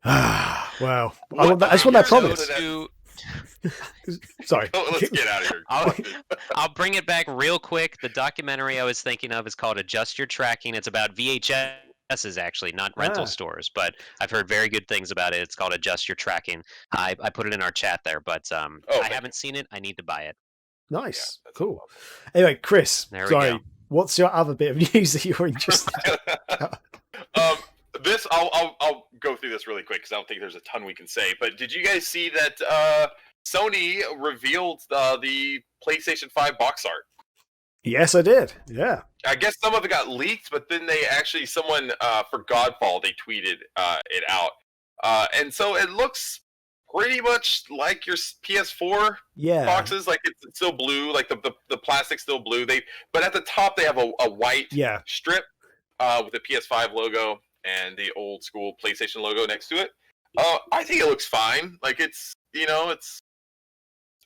well, I just want that promise. Sorry. Let's get out of here. I'll bring it back real quick. The documentary I was thinking of is called Adjust Your Tracking. It's about VHS is actually, not rental stores, but I've heard very good things about it. It's called Adjust Your Tracking. I put it in our chat there, but I haven't seen it. I need to buy it. Nice. Yeah, cool. Anyway, Chris, sorry, what's your other bit of news that you're interested in? This, I'll go through this really quick because I don't think there's a ton we can say. But did you guys see that Sony revealed the PlayStation 5 box art? Yes, I did. Yeah. I guess some of it got leaked, but then someone for Godfall, they tweeted it out. And so it looks pretty much like your PS4 boxes. Like it's still blue, like the plastic's still blue. But at the top they have a white strip with the PS5 logo and the old school PlayStation logo next to it. I think it looks fine. Like it's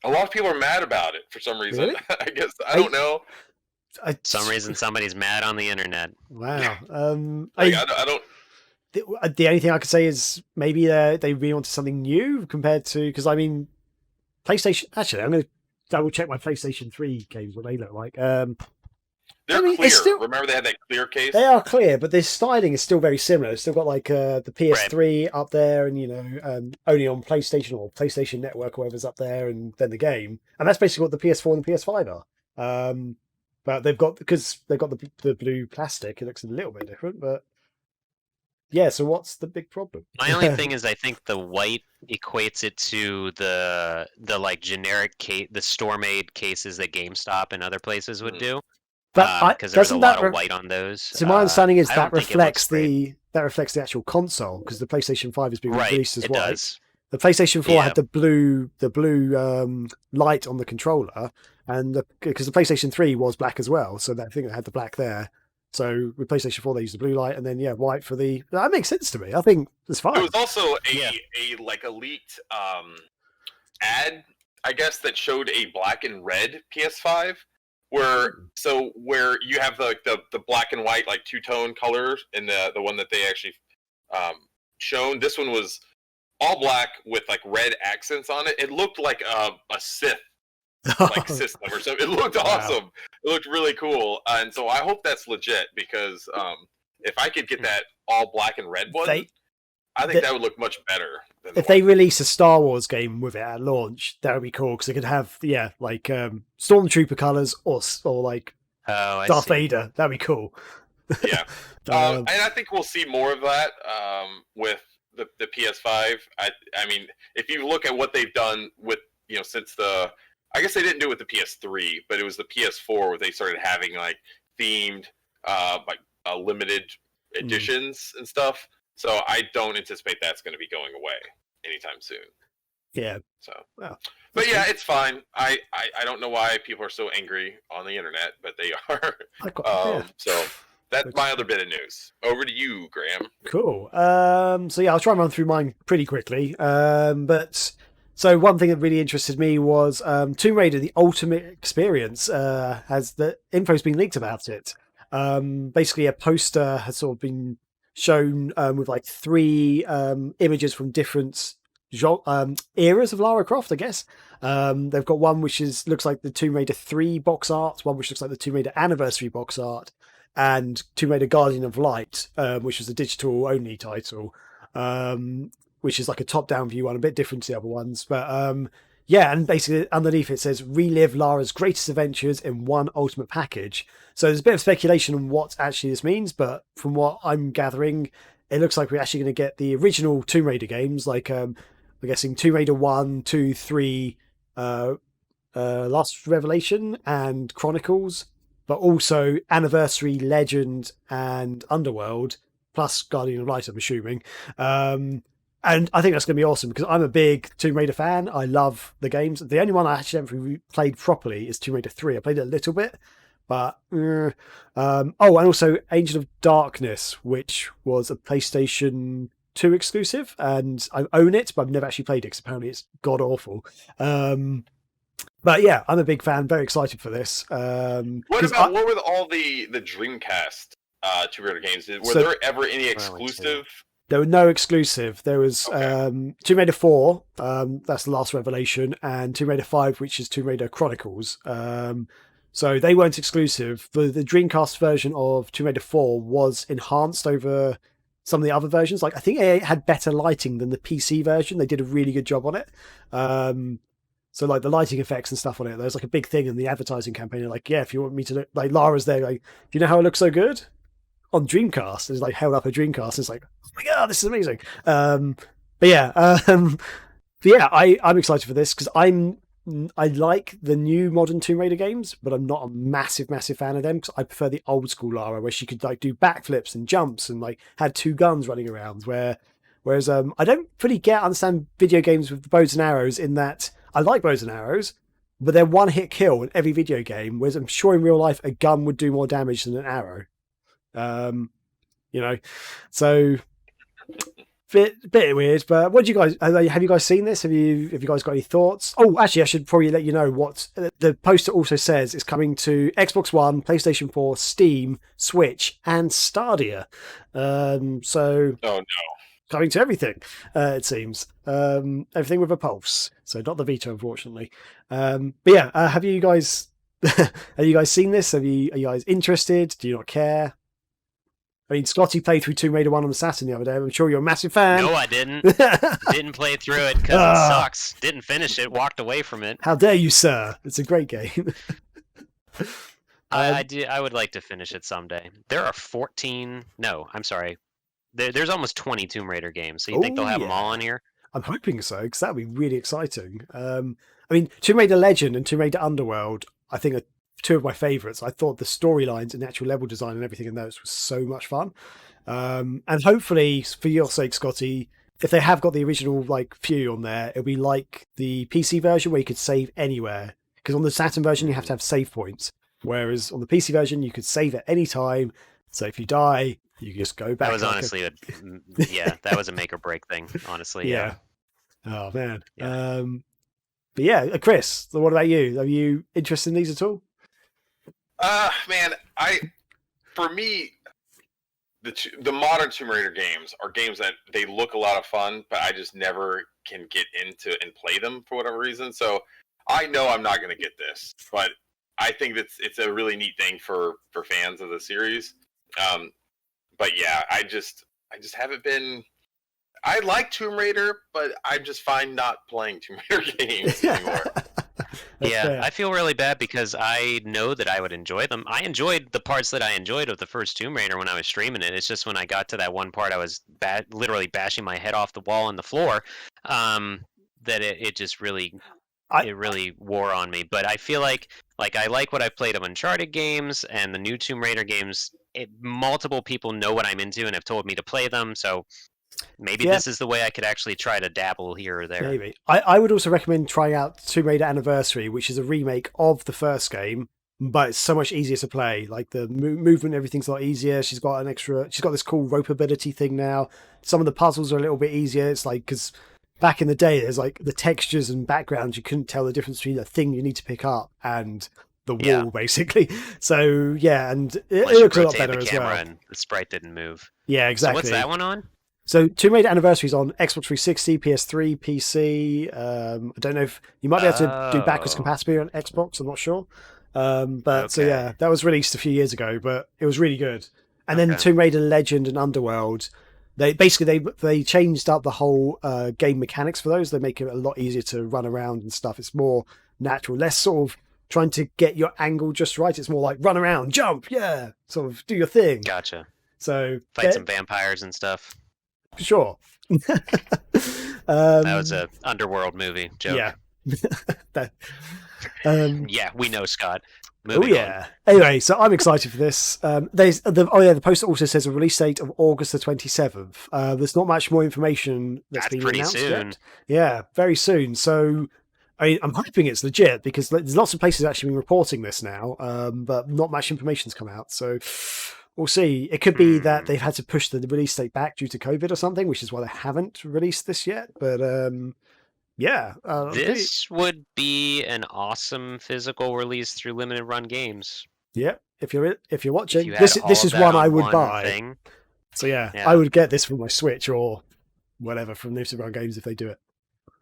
a lot of people are mad about it for some reason. Really? I guess I don't know. Some reason somebody's mad on the internet. Wow. I don't. The only thing I could say is maybe they really wanted something new compared to, because I mean, PlayStation. Actually, I'm going to double check my PlayStation 3 games, what they look like. They're clear. Remember they had that clear case? They are clear, but their styling is still very similar. It's still got like the PS3 up there, and only on PlayStation or PlayStation Network, or whatever's up there, and then the game. And that's basically what the PS4 and the PS5 are. But because they've got the blue plastic, it looks a little bit different. But yeah, so what's the big problem? My only thing is I think the white equates it to the like generic the store made cases that GameStop and other places would do. But because there's a lot of white on those. So my understanding is that reflects the actual console, because the PlayStation 5 has been released as white. Does. The PlayStation 4 had the blue light on the controller, and because the PlayStation 3 was black as well, so that thing that had the black there. So with PlayStation 4 they used the blue light, and then white for the. That makes sense to me. I think it's fine. There was also a leaked ad, I guess, that showed a black and red PS5. Where you have the black and white, like two-tone colors in the one that they actually shown. This one was all black with like red accents on it. It looked like a Sith system or something. It looked awesome. It looked really cool. And so I hope that's legit, because if I could get that all black and red one, I think that would look much better. If they release a Star Wars game with it at launch, that would be cool, because it could have like Stormtrooper colors or like Darth Vader. That'd be cool. Yeah, and I think we'll see more of that with the PS5. I mean, if you look at what they've done with since I guess they didn't do it with the PS3, but it was the PS4 where they started having like themed limited editions and stuff. So I don't anticipate that's going to be going away anytime soon. Yeah. So, but yeah, it's fine. I don't know why people are so angry on the internet, but they are. So that's my other bit of news. Over to you, Graham. Cool. So yeah, I'll try and run through mine pretty quickly. But so one thing that really interested me was Tomb Raider: The Ultimate Experience. Has the info's been leaked about it. Basically, a poster has sort of been shown with like 3 images from different eras of Lara Croft, I guess. They've got one which looks like the Tomb Raider 3 box art, one which looks like the Tomb Raider Anniversary box art, and Tomb Raider Guardian of Light, which was a digital only title, which is like a top-down view one, a bit different to the other ones. But and basically underneath it says relive Lara's greatest adventures in one ultimate package. So there's a bit of speculation on what actually this means, but from what I'm gathering, it looks like we're actually going to get the original Tomb Raider games, like I'm guessing Tomb Raider 1, 2, 3, Last Revelation and Chronicles, but also Anniversary, Legend and Underworld, plus Guardian of Light, I'm assuming. And I think that's going to be awesome, because I'm a big Tomb Raider fan. I love the games. The only one I actually haven't played properly is Tomb Raider 3. I played it a little bit, but and also Angel of Darkness, which was a PlayStation 2 exclusive, and I own it, but I've never actually played it because apparently it's god awful. But yeah, I'm a big fan. Very excited for this. What were all the Dreamcast Tomb Raider games? Were there ever any exclusive? There were no exclusive. There was Tomb Raider 4, that's the Last Revelation, and Tomb Raider 5, which is Tomb Raider Chronicles. So they weren't exclusive. The Dreamcast version of Tomb Raider 4 was enhanced over some of the other versions. Like I think it had better lighting than the PC version. They did a really good job on it. So like the lighting effects and stuff on it, there's like a big thing in the advertising campaign. They're like, yeah, if you want me to look like Lara's there, like, do you know how it looks so good on Dreamcast? It's like held up a Dreamcast. It's like, oh my god, this is amazing. But yeah, I'm excited for this because I like the new modern Tomb Raider games, but I'm not a massive fan of them because I prefer the old school Lara where she could like do backflips and jumps and like had two guns running around. Whereas I don't really understand video games with the bows and arrows in that I like bows and arrows, but they're one hit kill in every video game. Whereas I'm sure in real life a gun would do more damage than an arrow. So. Bit weird, but what do you guys have you guys seen this? Have you guys got any thoughts? Oh, actually, I should probably let you know what the poster also says. It's coming to Xbox One, PlayStation 4, Steam, Switch, and Stadia. So oh no, coming to everything. It seems everything with a pulse. So not the Vita, unfortunately. But yeah, have you guys seen this? Are you guys interested? Do you not care? I mean, Scotty played through Tomb Raider 1 on the Saturn the other day. I'm sure you're a massive fan. No, I didn't. Didn't play through it because it sucks. Didn't finish it. Walked away from it. How dare you, sir? It's a great game. I would like to finish it someday. There are 14... No, I'm sorry. There's almost 20 Tomb Raider games. So you think they'll have them all on here? I'm hoping so, because that would be really exciting. I mean, Tomb Raider Legend and Tomb Raider Underworld, I think, are two of my favorites. I thought the storylines and the actual level design and everything in those was so much fun. And hopefully, for your sake, Scotty, if they have got the original like few on there, it'll be like the PC version where you could save anywhere. Because on the Saturn version, you have to have save points. Whereas on the PC version, you could save at any time. So if you die, you just go back. That was honestly that was a make or break thing, honestly. Yeah. Oh, man. Yeah. But yeah, Chris, what about you? Are you interested in these at all? Man, for me, the modern Tomb Raider games are games that they look a lot of fun, but I just never can get into and play them for whatever reason. So I know I'm not going to get this, but I think it's a really neat thing for fans of the series. But yeah, I just haven't been. I like Tomb Raider, but I'm just fine not playing Tomb Raider games anymore. Yeah, fair. I feel really bad because I know that I would enjoy them. I enjoyed the parts that I enjoyed of the first Tomb Raider when I was streaming it. It's just when I got to that one part, I was literally bashing my head off the wall and the floor. That it just really, it really wore on me. But I feel like I like what I played of Uncharted games and the new Tomb Raider games. Multiple people know what I'm into and have told me to play them. So maybe this is the way I could actually try to dabble here or there. Maybe. I would also recommend trying out Tomb Raider Anniversary, which is a remake of the first game, but it's so much easier to play. Like the movement, everything's a lot easier. She's got this cool rope ability thing now. Some of the puzzles are a little bit easier. It's like, because back in the day, there's like the textures and backgrounds, you couldn't tell the difference between the thing you need to pick up and the wall, basically. So yeah, and it looks a lot better as well. And the sprite didn't move. Yeah, exactly. So what's that one on? So Tomb Raider Anniversary is on Xbox 360, PS3, PC. I don't know if you might be able to do backwards compatibility on Xbox. I'm not sure. So yeah, that was released a few years ago, but it was really good. And then Tomb Raider Legend and Underworld, they changed up the whole game mechanics for those. They make it a lot easier to run around and stuff. It's more natural, less sort of trying to get your angle just right. It's more like run around, jump, sort of do your thing. Gotcha. So fight some vampires and stuff. Sure. That was a Underworld movie joke. Yeah. Yeah, we know, Scott. Moving on. Anyway, so I'm excited for this. The poster also says a release date of August the 27th. There's not much more information that's been announced yet. Yeah, very soon. So I'm hoping it's legit because there's lots of places actually been reporting this now, but not much information's come out. So we'll see. It could be that they've had to push the release date back due to COVID or something, which is why they haven't released this yet. But this would be an awesome physical release through limited run games. Yeah, if you're watching, this is one I would buy. Thing. So yeah, I would get this for my Switch or whatever from limited run games if they do it.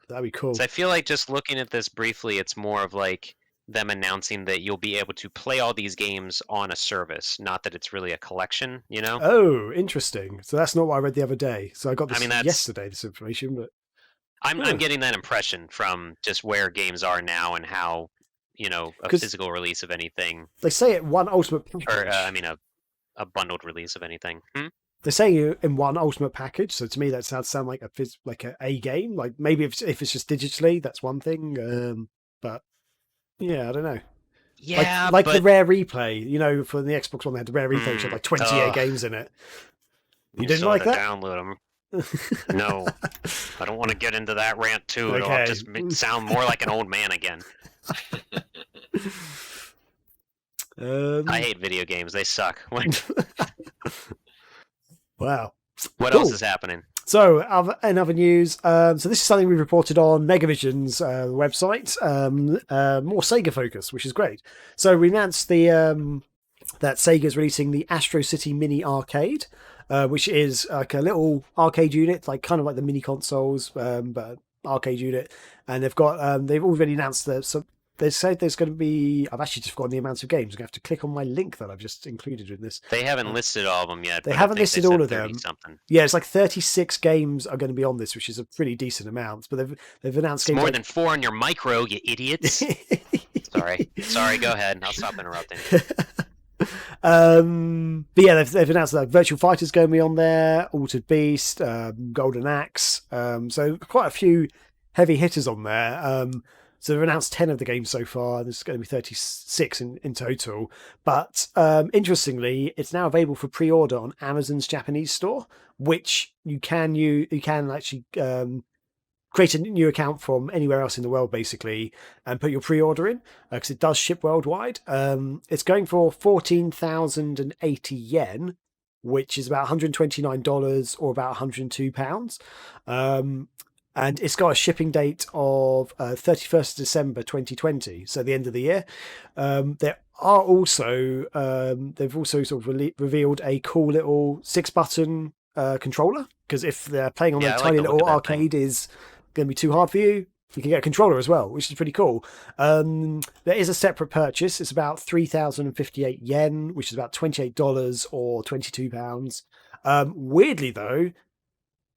That'd be cool. So I feel like just looking at this briefly, it's more of like them announcing that you'll be able to play all these games on a service, not that it's really a collection, you know? Oh, interesting. So that's not what I read the other day. So I got this yesterday, this information, but I'm getting that impression from just where games are now and how, you know, a physical release of anything. They say it one ultimate package. Or, a bundled release of anything. They're saying in one ultimate package, so to me that sounds like a game. Like maybe if it's just digitally, that's one thing. But yeah, I don't know. Yeah, like the Rare Replay, you know, for the Xbox One, they had the Rare Replay, which had like 28 games in it. You didn't like that? Download them. No, I don't want to get into that rant too. It'll just sound more like an old man again. I hate video games. They suck. Wow. What else is happening? So, in other news, so this is something we reported on Megavision's website. More Sega focus, which is great. So we announced that Sega's releasing the Astro City Mini Arcade, which is like a little arcade unit, like kind of like the mini consoles, but arcade unit. And they've already announced that. So they said there's going to be. I've actually just forgotten the amount of games. I'm going to have to click on my link that I've just included in this. They haven't listed all of them yet. They haven't listed all of them. Yeah, it's like 36 games are going to be on this, which is a pretty decent amount. But they've announced games more than 4 on your micro, you idiots. Sorry. Go ahead. I'll stop interrupting. But yeah, they've announced that Virtual Fighter's going to be on there, Altered Beast, Golden Axe. So quite a few heavy hitters on there. So they've announced 10 of the games so far. There's going to be 36 in total. But interestingly, it's now available for pre-order on Amazon's Japanese store, which you can actually create a new account from anywhere else in the world, basically, and put your pre-order in, because it does ship worldwide. It's going for 14,080 yen, which is about $129 or about £102. And it's got a shipping date of 31st December 2020, so the end of the year. There are also they've also sort of revealed a cool little 6-button controller, because if they're playing on that tiny little arcade is going to be too hard for you, you can get a controller as well, which is pretty cool. There is a separate purchase. It's about 3,058 yen, which is about $28 or £22. Weirdly though,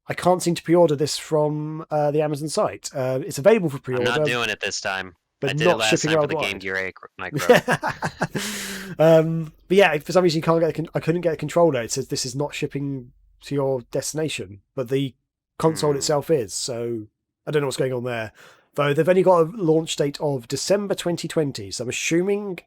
I can't seem to pre-order this from the Amazon site. It's available for pre-order. I'm not doing it this time. But I did not it last shipping time worldwide. For the Game Gear Micro. But yeah, for some reason I couldn't get a controller. It says this is not shipping to your destination, but the console itself is. So I don't know what's going on there. Though they've only got a launch date of December 2020, so I'm assuming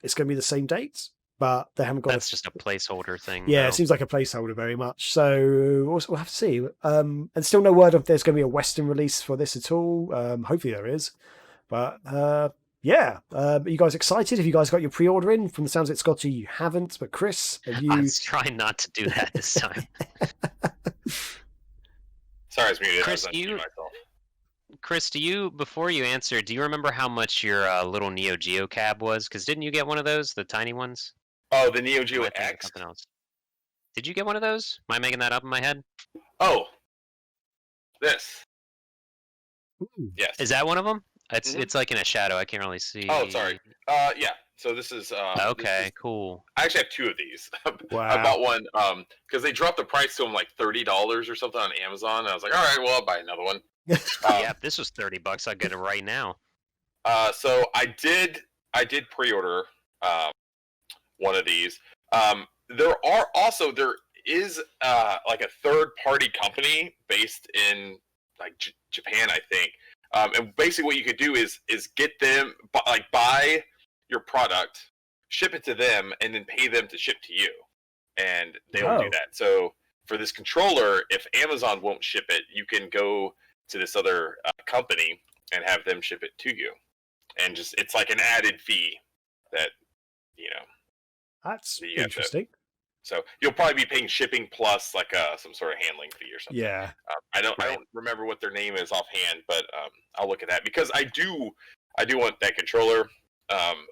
it's going to be the same date. But they haven't got. That's just a placeholder thing. Yeah, though. It seems like a placeholder very much. So we'll have to see. And still no word if there's going to be a Western release for this at all. Hopefully there is. But yeah, are you guys excited? Have you guys got your pre-order in? From the sounds of it, Scotty, you haven't. But Chris, have you? I was trying not to do that this time. Sorry, I was muted. Chris, before you answer, do you remember how much your little Neo Geo cab was? Because didn't you get one of those, the tiny ones? Oh, the Neo Geo X. Something else. Did you get one of those? Am I making that up in my head? Oh, this. Ooh. Yes. Is that one of them? It's like in a shadow. I can't really see. Oh, sorry. Yeah. So this is. Okay. Cool. I actually have 2 of these. Wow. I bought one because they dropped the price to them like $30 or something on Amazon. And I was like, all right, well, I'll buy another one. Yeah, if this was $30, I'd get it right now. So I did pre-order one of these. There is like a third-party company based in like Japan, I think. And basically, what you could do is get them buy your product, ship it to them, and then pay them to ship to you, and they'll do that. So for this controller, if Amazon won't ship it, you can go to this other company and have them ship it to you, and it's like an added fee that That's interesting. So you'll probably be paying shipping plus like some sort of handling fee or something. Yeah. I don't remember what their name is offhand, but I'll look at that because I do want that controller.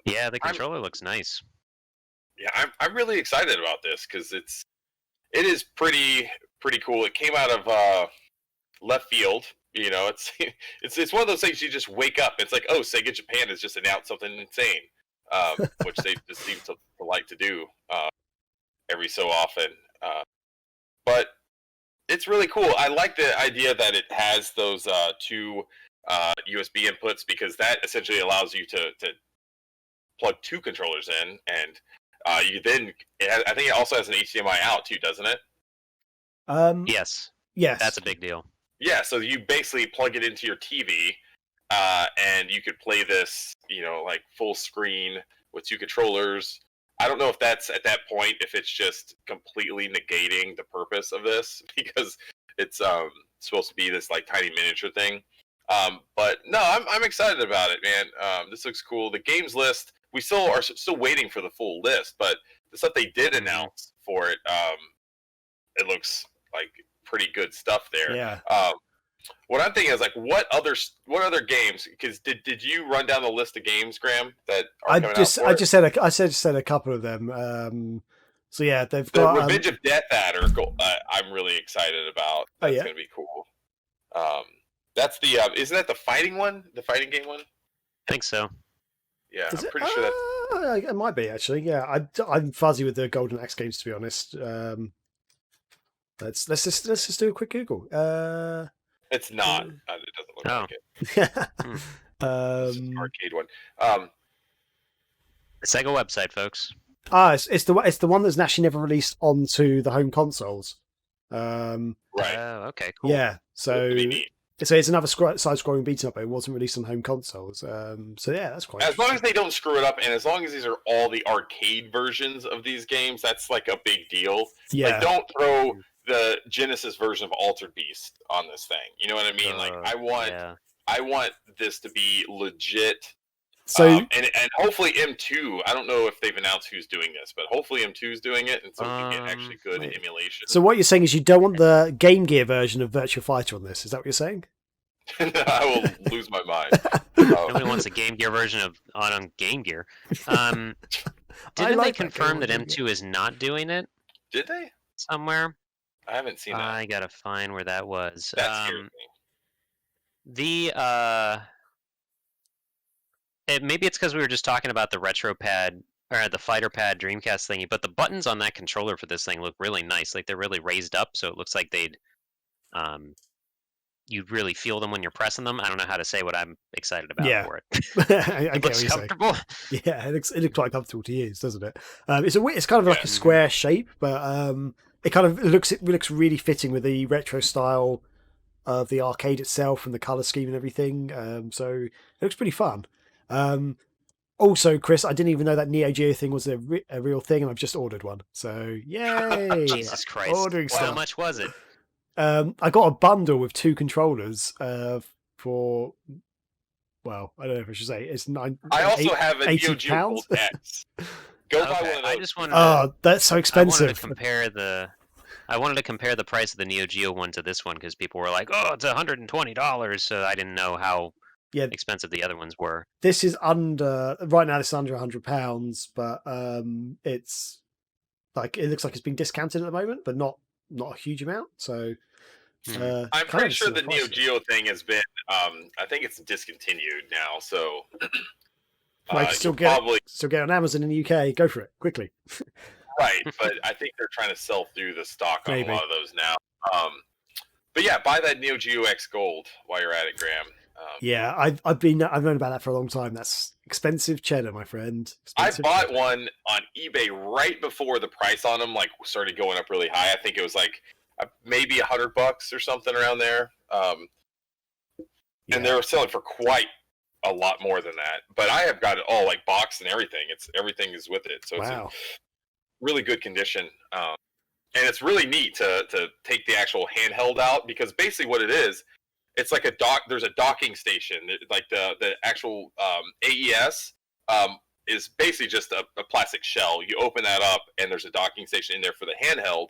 Yeah, the controller looks nice. Yeah, I'm really excited about this because it is pretty cool. It came out of left field You know, it's one of those things you just wake up. It's like, oh, Sega Japan has just announced something insane, which they just seem to like to do every so often. But it's really cool. I like the idea that it has those two USB inputs, because that essentially allows you to plug two controllers in, and you then I think it also has an HDMI out too, doesn't it? Yes. That's a big deal. Yeah, so you basically plug it into your TV, and you could play this, you know, like full screen with two controllers. I don't know if that's at that point, if it's just completely negating the purpose of this, because it's supposed to be this like tiny miniature thing. But no, I'm excited about it, man. This looks cool. The games list, we still are still waiting for the full list, but the stuff they did announce for it, it looks like pretty good stuff there. Yeah. What I'm thinking is like, what other games? Because did you run down the list of games, Graham? That are coming out for I just said a couple of them. So yeah, they've got Revenge of Death Adder. I'm really excited about. That's gonna be cool. That's the isn't that the fighting one? The fighting game one? I think so. Yeah, I'm pretty sure that it might be actually. Yeah, I'm fuzzy with the Golden Axe games, to be honest. Let's just do a quick Google. It's not. It doesn't look like it. It's an arcade one. The Sega website, folks. It's the one that's actually never released onto the home consoles. Right. Okay. Cool. Yeah. So it's another side-scrolling beat-em up. It wasn't released on home consoles. So yeah, that's quite. As long as they don't screw it up, and as long as these are all the arcade versions of these games, that's like a big deal. Yeah. Like, don't throw the Genesis version of Altered Beast on this thing. You know what I mean? Like, I want this to be legit. So and hopefully M2. I don't know if they've announced who's doing this, but hopefully M2 is doing it, and so we can get actually good emulation. So what you're saying is you don't want the Game Gear version of Virtua Fighter on this? Is that what you're saying? I will lose my mind. Nobody wants a Game Gear version on Game Gear. Didn't they confirm that M2 is not doing it? Did they? Somewhere? I haven't seen that. I gotta find where that was. That's maybe it's because we were just talking about the retro pad or the fighter pad Dreamcast thingy, but the buttons on that controller for this thing look really nice. Like, they're really raised up, so it looks like they'd you'd really feel them when you're pressing them. I don't know how to say what I'm excited about for it. It looks comfortable. Yeah, it looks quite comfortable to use, doesn't it? It's kind of like a square shape, but it looks really fitting with the retro style of the arcade itself and the color scheme and everything. So it looks pretty fun. Also, Chris, I didn't even know that Neo Geo thing was a real thing, and I've just ordered one. So yay! Jesus Christ! Ordering stuff. How much was it? I got a bundle with two controllers for. Well, I don't know if I should say it's £9. I also have a Neo Geo Gold X. Go buy one of those. I just wanted that's so expensive. I wanted to compare the price of the Neo Geo one to this one, because people were like, "Oh, it's $120," so I didn't know how expensive the other ones were. This is under £100, but it's like, it looks like it's been discounted at the moment, but not a huge amount. So I'm pretty sure the Neo Geo thing has been I think it's discontinued now, so still get on Amazon in the UK. Go for it quickly. Right, but I think they're trying to sell through the stock on a lot of those now. But yeah, buy that Neo Geo X Gold while you're at it, Graham. Yeah, I've known about that for a long time. That's expensive cheddar, my friend. I bought one on eBay right before the price on them started going up really high. I think it was like maybe $100 or something around there. And they were selling for quite a lot more than that. But I have got it all like boxed and everything. Everything is with it, so it's in really good condition. And it's really neat to take the actual handheld out, because basically what it is, it's like there's a docking station. Like the actual AES is basically just a plastic shell. You open that up, and there's a docking station in there for the handheld,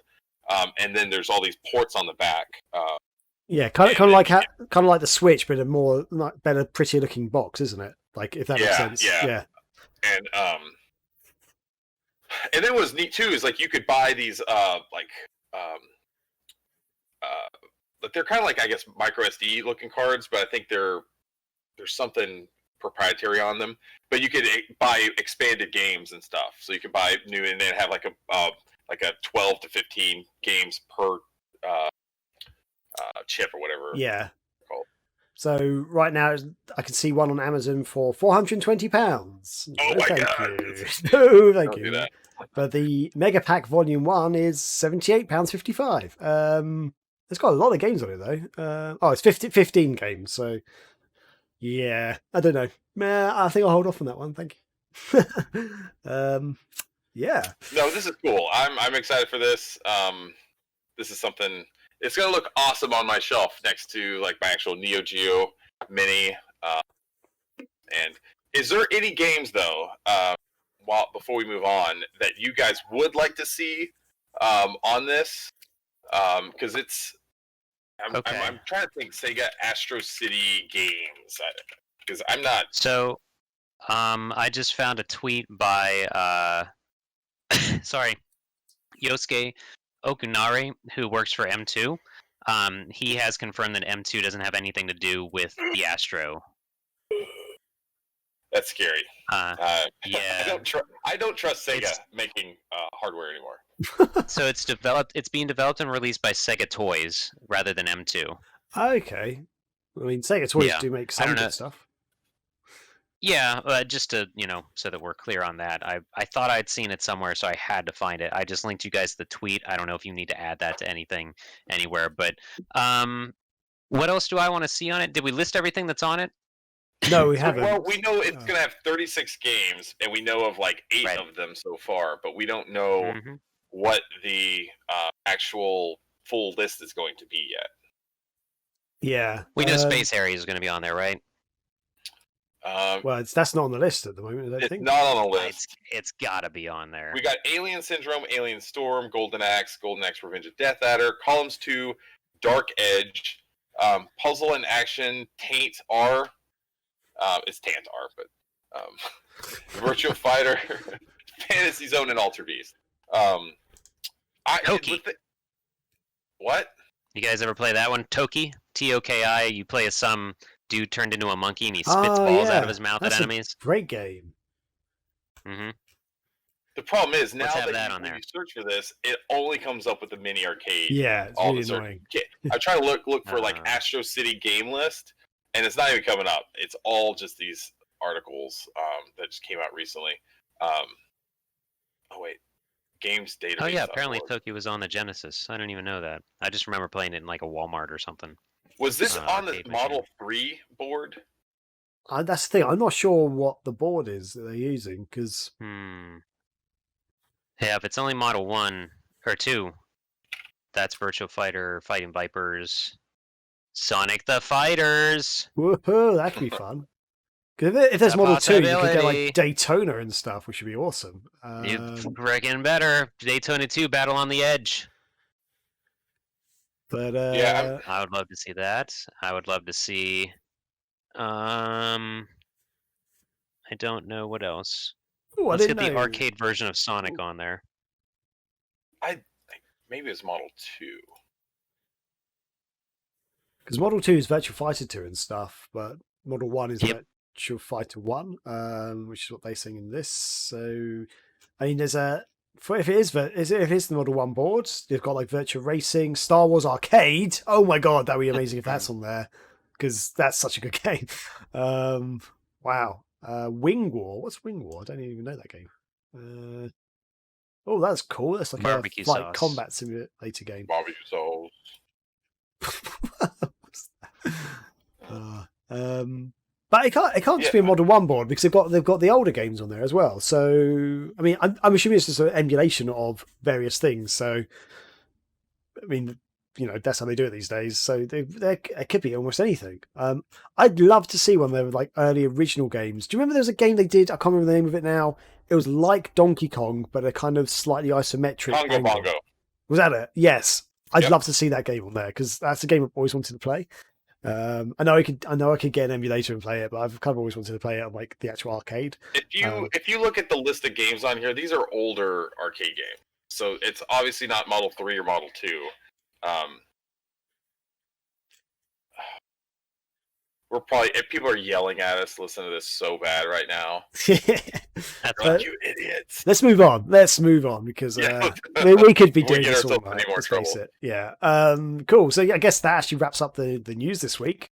and then there's all these ports on the back. Kind of like the Switch, but a more better, prettier looking box, isn't it? Like, if that makes sense. Yeah. And then what was neat too is like you could buy these they're kind of like, I guess, micro SD looking cards, but I think there's something proprietary on them. But you could buy expanded games and stuff, so you could buy new and then have like a 12 to 15 games per chip or whatever. Yeah. So right now, I can see one on Amazon for £420. Oh my god! No, thank you. But the Mega Pack Volume 1 is £78.55. It's got a lot of games on it though. It's 15 games. So yeah, I don't know. I think I'll hold off on that one. Thank you. Yeah. No, this is cool. I'm excited for this. This is something. It's gonna look awesome on my shelf next to like my actual Neo Geo Mini. And is there any games though, before we move on, that you guys would like to see on this? Because I'm trying to think. Sega Astro City games, because I'm not. So, I just found a tweet by Yosuke Okunari, who works for M2. He has confirmed that M2 doesn't have anything to do with the Astro. That's scary. Yeah, I don't trust Sega making hardware anymore. So it's being developed and released by Sega Toys rather than M2. Okay. I mean, Sega Toys do make some good stuff. Yeah, just to, so that we're clear on that. I thought I'd seen it somewhere, so I had to find it. I just linked you guys the tweet. I don't know if you need to add that to anything anywhere, but what else do I want to see on it? Did we list everything that's on it? No, we haven't. Well, we know it's going to have 36 games, and we know of like 8 of them so far, but we don't know what the actual full list is going to be yet. Yeah. We know Space Harrier is going to be on there, right? Well, that's not on the list at the moment, I think. It's not on the list. It's got to be on there. We got Alien Syndrome, Alien Storm, Golden Axe, Revenge of Death Adder, Columns 2, Dark Edge, Puzzle and Action, Taint R. It's Taint R, but Virtua Fighter, Fantasy Zone, and Alter Beast. Toki. What? You guys ever play that one? Toki? Toki. You play as some dude turned into a monkey and he spits balls out of his mouth at enemies. Great game. Mm-hmm. The problem is now that when you search for this, it only comes up with the mini arcade. Yeah, it's really annoying. I try to look for like Astro City game list, and it's not even coming up. It's all just these articles that just came out recently. Oh wait, Games Database. Oh yeah, apparently Toki was on the Genesis. I didn't even know that. I just remember playing it in like a Walmart or something. Was this on the Model 3 board? That's the thing. I'm not sure what the board is that they're using because. Yeah, if it's only Model 1 or 2, that's Virtua Fighter, Fighting Vipers, Sonic the Fighters. Woohoo! That could be fun. If there's Model 2, you could get like Daytona and stuff, which would be awesome. You freaking better. Daytona 2, Battle on the Edge. But yeah, I would love to see that. I would love to see. I don't know what else. Ooh, Let's get the arcade version of Sonic on there. Maybe it's Model 2. Because Model 2 is Virtua Fighter 2 and stuff, but Model 1 is Virtua Fighter 1, which is what they're saying in this. So, I mean, there's if it is the Model 1 board, they've got like Virtua Racing, Star Wars Arcade. Oh my god, that would be amazing if that's on there, because that's such a good game. Wow. Wing War. What's Wing War? I don't even know that game. Oh, that's cool. That's like Barbecue a sauce. combat simulator game. Barbecue sauce. But it can't just be a Model 1 board because they've got the older games on there as well. So I mean, I'm assuming it's just an emulation of various things. So I mean, that's how they do it these days. So it could be almost anything. I'd love to see one of their like early original games. Do you remember there was a game they did? I can't remember the name of it now. It was like Donkey Kong, but a kind of slightly isometric. Congo Bongo. Was that it? Yes. I'd love to see that game on there because that's a game I've always wanted to play. I know I could get an emulator and play it, but I've kind of always wanted to play it on like the actual arcade. If you look at the list of games on here, these are older arcade games, so it's obviously not Model 3 or Model 2. We're probably if people are yelling at us. Listen to this so bad right now. That's like, you idiots. Let's move on because we could be doing this all night. Let's face it. Yeah. Cool. So yeah, I guess that actually wraps up the news this week.